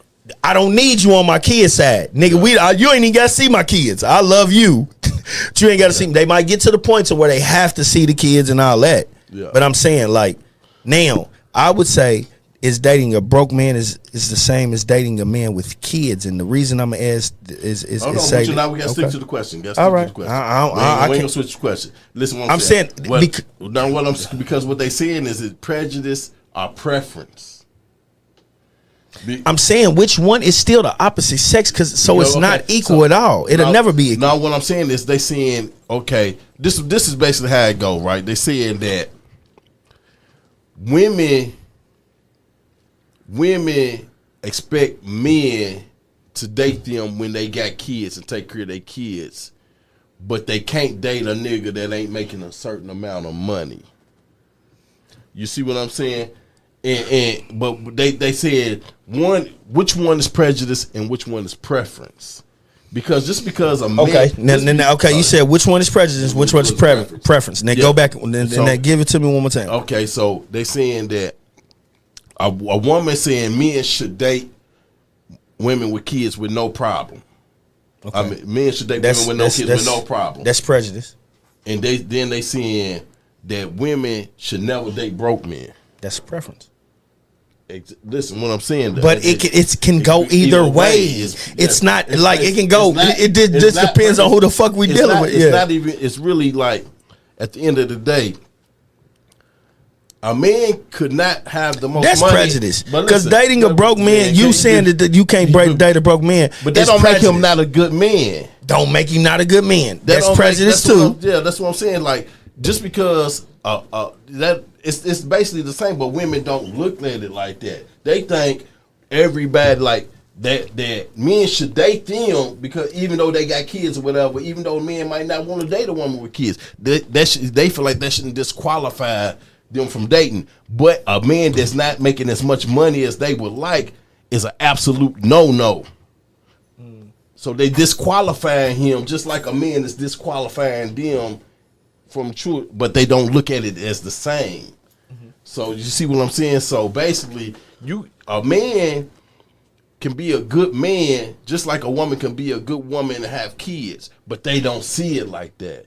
I don't need you on my kid side. Nigga, you ain't even gotta see my kids. I love you. But you ain't gotta see them. They might get to the point to where they have to see the kids and all that. Yeah. But I'm saying, like, now, I would say is dating a broke man is the same as dating a man with kids, and the reason I'm gonna ask is say now we gotta stick to the question. All right, I ain't gonna switch the question. Listen, what I'm saying. Because what they saying is it prejudice or preference. I'm saying which one is still the opposite sex, it's not equal at all. It'll never be equal. Now what I'm saying is they saying, okay, this is basically how it go, right? They saying that women expect men to date them when they got kids and take care of their kids, but they can't date a nigga that ain't making a certain amount of money. You see what I'm saying? But they said which one is prejudice and which one is preference. Because just because a man you said which one is prejudice, which one is preference. Then go back and then give it to me one more time. Okay, so they saying that a woman saying men should date women with kids with no problem. Okay. I mean, men should date women with no kids with no problem. That's prejudice. And they saying that women should never date broke men. That's preference. Listen, what I'm saying, but it can go either way. It's not like it can go. It just depends on who the fuck we dealing with. It's not even. It's really like at the end of the day, a man could not have the most That's money. That's prejudice. Because dating a broke man, you saying that you can't date a broke man. But that don't make him not a good man. Don't make him not a good man. That's prejudice too. That's what I'm saying. Like, just because that it's basically the same, but women don't look at it like that. They think everybody like that men should date them because even though they got kids or whatever, even though men might not want to date a woman with kids, they feel like that shouldn't disqualify them from dating. But a man that's not making as much money as they would like is an absolute no. So they disqualifying him just like a man is disqualifying them from truth, but they don't look at it as the same. Mm-hmm. So you see what I'm saying? So basically, a man can be a good man just like a woman can be a good woman and have kids, but they don't see it like that.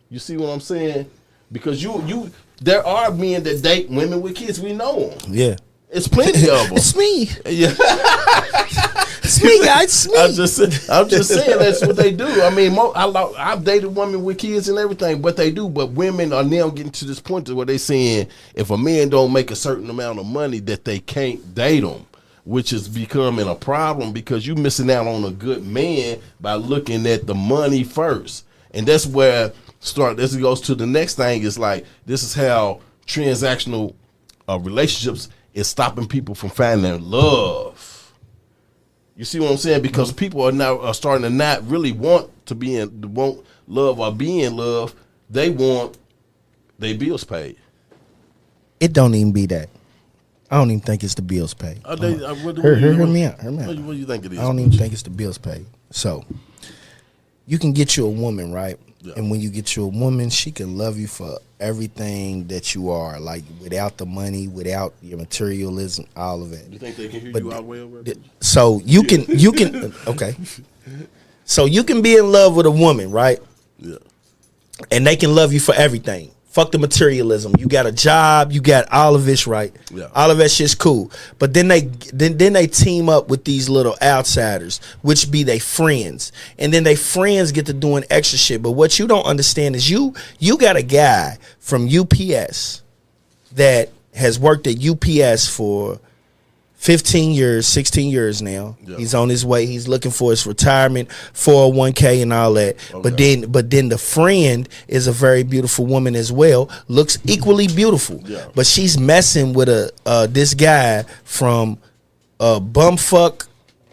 You see what I'm saying? Because there are men that date women with kids. We know them. Yeah. It's plenty of them. It's me. Yeah. It's me, guys. It's me. I'm just saying that's what they do. I mean, I've dated women with kids and everything, but they do. But women are now getting to this point where they saying if a man don't make a certain amount of money that they can't date him, which is becoming a problem because you missing out on a good man by looking at the money first. And that's where this goes to the next thing is like, this is how transactional relationships is stopping people from finding love. You see what I'm saying? Because people are now starting to not really want love or be in love. They want their bills paid. It don't even be that. I don't even think it's the bills paid. Hear me out. What do you think it is? I don't even think it's the bills paid. So, you can get you a woman, right? Yeah. And when you get you a woman, she can love you for everything that you are, like without the money, without your materialism, all of it. You think they can hear you out way over there? So you can okay. So you can be in love with a woman, right? Yeah. And they can love you for everything. Fuck the materialism. You got a job. You got all of this, right? Yeah. All of that shit's cool. But then they team up with these little outsiders, which be they friends, and then they friends get to doing extra shit. But what you don't understand is you got a guy from UPS that has worked at UPS for 15 years, 16 years now. Yeah. He's on his way. He's looking for his retirement, 401k and all that. Okay. But then the friend is a very beautiful woman as well. Looks equally beautiful. Yeah. But she's messing with this guy from bumfuck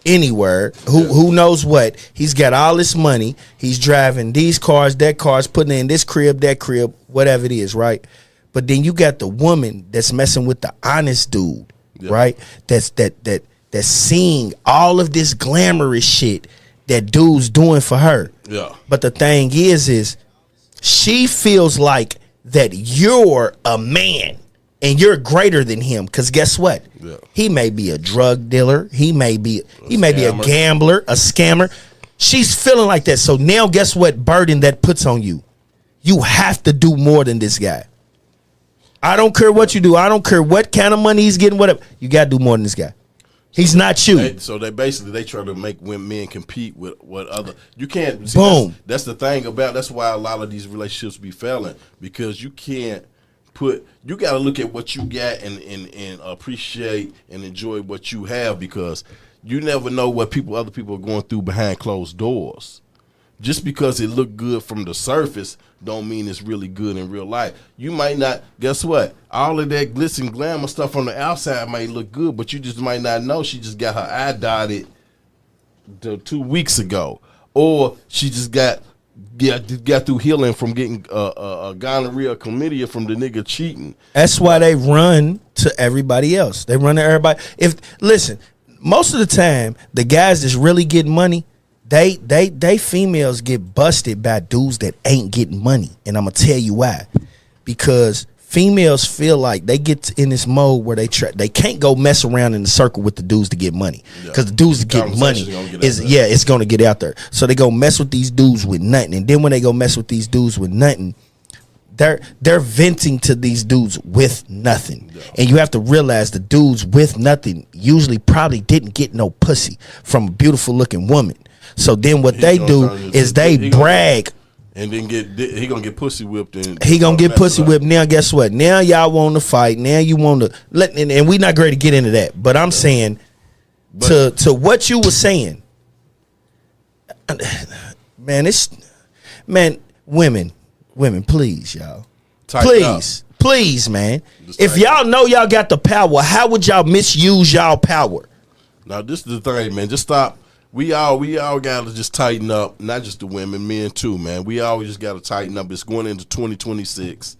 anywhere who knows what. He's got all this money. He's driving these cars, that cars, putting in this crib, that crib, whatever it is, right? But then you got the woman that's messing with the honest dude. Yeah. Right, that's seeing all of this glamorous shit that dude's doing for her. Yeah. But the thing is she feels like that you're a man and you're greater than him. Because guess what? Yeah. He may be a drug dealer. He may be a gambler, a scammer. She's feeling like that. So now, guess what burden that puts on you? You have to do more than this guy. I don't care what you do. I don't care what kind of money he's getting, whatever. You got to do more than this guy. He's not you. So they try to make men compete with what other. You can't. See, boom. That's the thing about. That's why a lot of these relationships be failing, because you can't put. You got to look at what you got and appreciate and enjoy what you have, because you never know what other people are going through behind closed doors. Just because it looked good from the surface don't mean it's really good in real life. You might not, guess what? All of that glitz and glamour stuff on the outside might look good, but you just might not know she just got her eye dotted 2 weeks ago. Or she just got through healing from getting a gonorrhea chlamydia from the nigga cheating. That's why they run to everybody else. They run to everybody. Listen, most of the time, the guys that's really getting money, They females get busted by dudes that ain't getting money. And I'm going to tell you why. Because females feel like they get in this mode where they can't go mess around in the circle with the dudes to get money. Because the dudes that get money it's going to get out there. So they go mess with these dudes with nothing. And then when they go mess with these dudes with nothing, they're venting to these dudes with nothing. Yeah. And you have to realize the dudes with nothing usually probably didn't get no pussy from a beautiful looking woman. So then what they do is they brag. And then he gonna get pussy whipped. He gonna get pussy whipped. Now guess what? Now y'all want to fight. Now you want to and we not great to get into that. But I'm saying to what you were saying, women, please, y'all. Please, man. If y'all know y'all got the power, how would y'all misuse y'all power? Now this is the thing, man. Just stop. We all gotta just tighten up. Not just the women, men too, man. We always just gotta tighten up. It's going into 2026.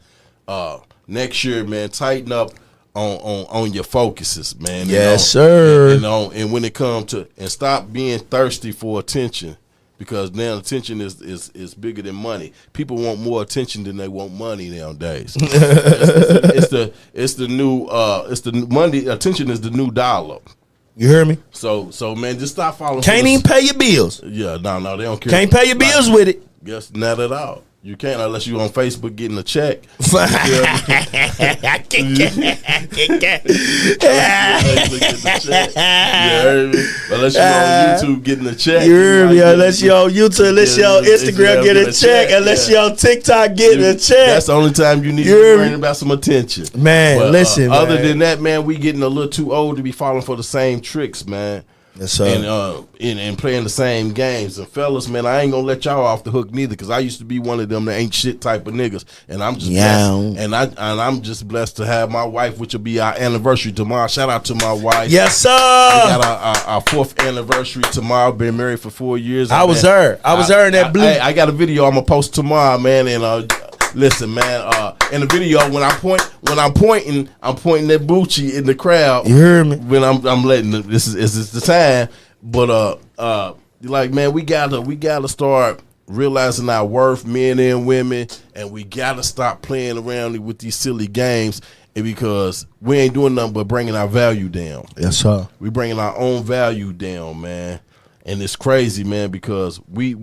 Next year, man, tighten up on your focuses, man. Yes, sir. And when it comes to, and stop being thirsty for attention, because now attention is bigger than money. People want more attention than they want money nowadays. It's the new money. Attention is the new dollar. You hear me? So man, just stop following. Can't even pay your bills. Yeah, no, they don't care. Can't pay your bills with it. Guess not at all. You can't unless you on Facebook getting a check. Unless you on YouTube getting a check. You hear me? Unless you on YouTube, unless you on Instagram getting a check, unless you on TikTok getting a check. That's the only time you need to be worrying about some attention. Man, listen. Other than that, man, we getting a little too old to be falling for the same tricks, man. Yes, sir. And playing the same games. And fellas, man, I ain't gonna let y'all off the hook neither, because I used to be one of them that ain't shit type of niggas. And I'm just blessed. And I'm just blessed to have my wife, which will be our anniversary tomorrow. Shout out to my wife. Yes, sir. We got our 4th anniversary tomorrow. Been married for 4 years. I was there in that blue. I got a video I'm gonna post tomorrow, man. And listen, man. In the video, when I'm pointing at Bucci in the crowd. You hear me? When I'm letting this is the time. But like, man, we gotta start realizing our worth, men and women, and we gotta stop playing around with these silly games. And because we ain't doing nothing but bringing our value down. Yes, sir. We bringing our own value down, man. And it's crazy, man, because we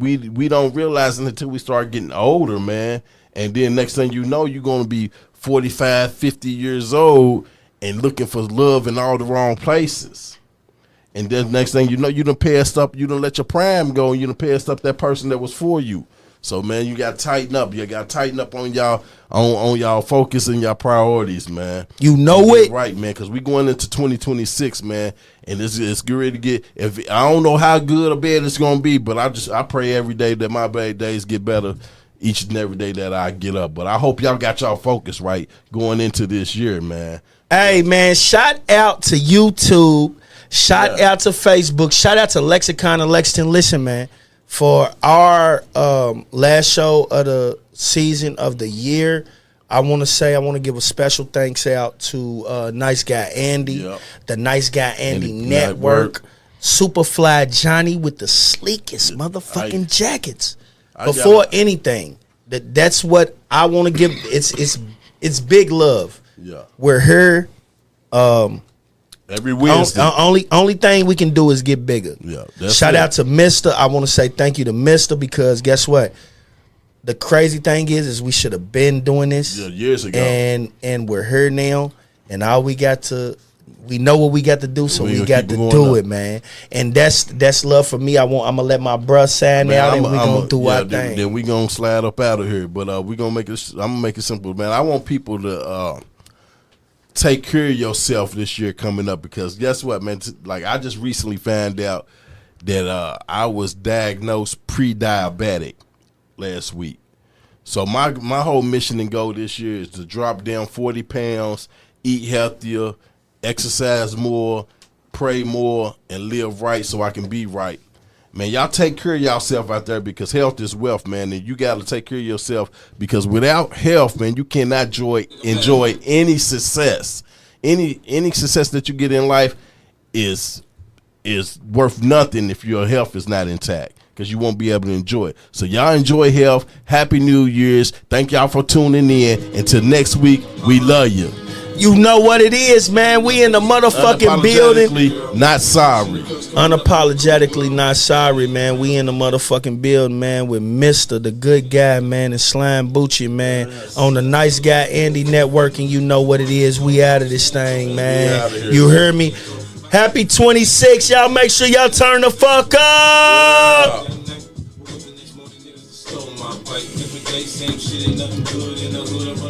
don't realize it until we start getting older, man. And then next thing you know, you're going to be 45, 50 years old and looking for love in all the wrong places. And then next thing you know, you done passed up, you done let your prime go, and you done passed up that person that was for you. So, man, you got to tighten up. You got to tighten up on y'all on y'all focus and y'all priorities, man. You know it. Right, man, because we going into 2026, man, and it's getting ready to get, I don't know how good or bad it's going to be, but I pray every day that my bad days get better each and every day that I get up. But I hope y'all got y'all focus right going into this year, man. Hey, man, shout out to YouTube. Shout out to Facebook. Shout out to Lexicon and Lexington. Listen, man, for our last show of the season of the year, I want to give a special thanks out to Nice Guy Andy, the Nice Guy Andy Network, Superfly Johnny with the sleekest motherfucking jackets. Before anything, that's what I want to give. It's big love. Yeah, we're here. Every Wednesday. Only thing we can do is get bigger. Yeah. Shout out to Miztah. I want to say thank you to Miztah, because guess what? The crazy thing is we should have been doing this years ago. And we're here now, and we know what we got to do, so we got to do it, man. And that's love for me. I'm gonna let my bruh sign out, and we gonna do our thing. Then we gonna slide up out of here. But we gonna make it. I'm gonna make it simple, man. I want people to take care of yourself this year coming up, because guess what, man? Like, I just recently found out that I was diagnosed pre-diabetic last week. So my whole mission and goal this year is to drop down 40 pounds, eat healthier, exercise more, pray more, and live right so I can be right. Man, y'all take care of yourself out there, because health is wealth, man, and you got to take care of yourself, because without health, man, you cannot enjoy any success. Any success that you get in life is worth nothing if your health is not intact, because you won't be able to enjoy it. So y'all enjoy health. Happy New Year's. Thank y'all for tuning in. Until next week, we love you. You know what it is, man. We in the motherfucking building. Not sorry. Unapologetically not sorry, man. We in the motherfucking building, man, with Miztah Da Goodguy, man, and Slyme Bucci, man, on the Nice Guy Andy Network. And you know what it is. We out of this thing, man. You hear me? Happy 26. Y'all make sure y'all turn the fuck up.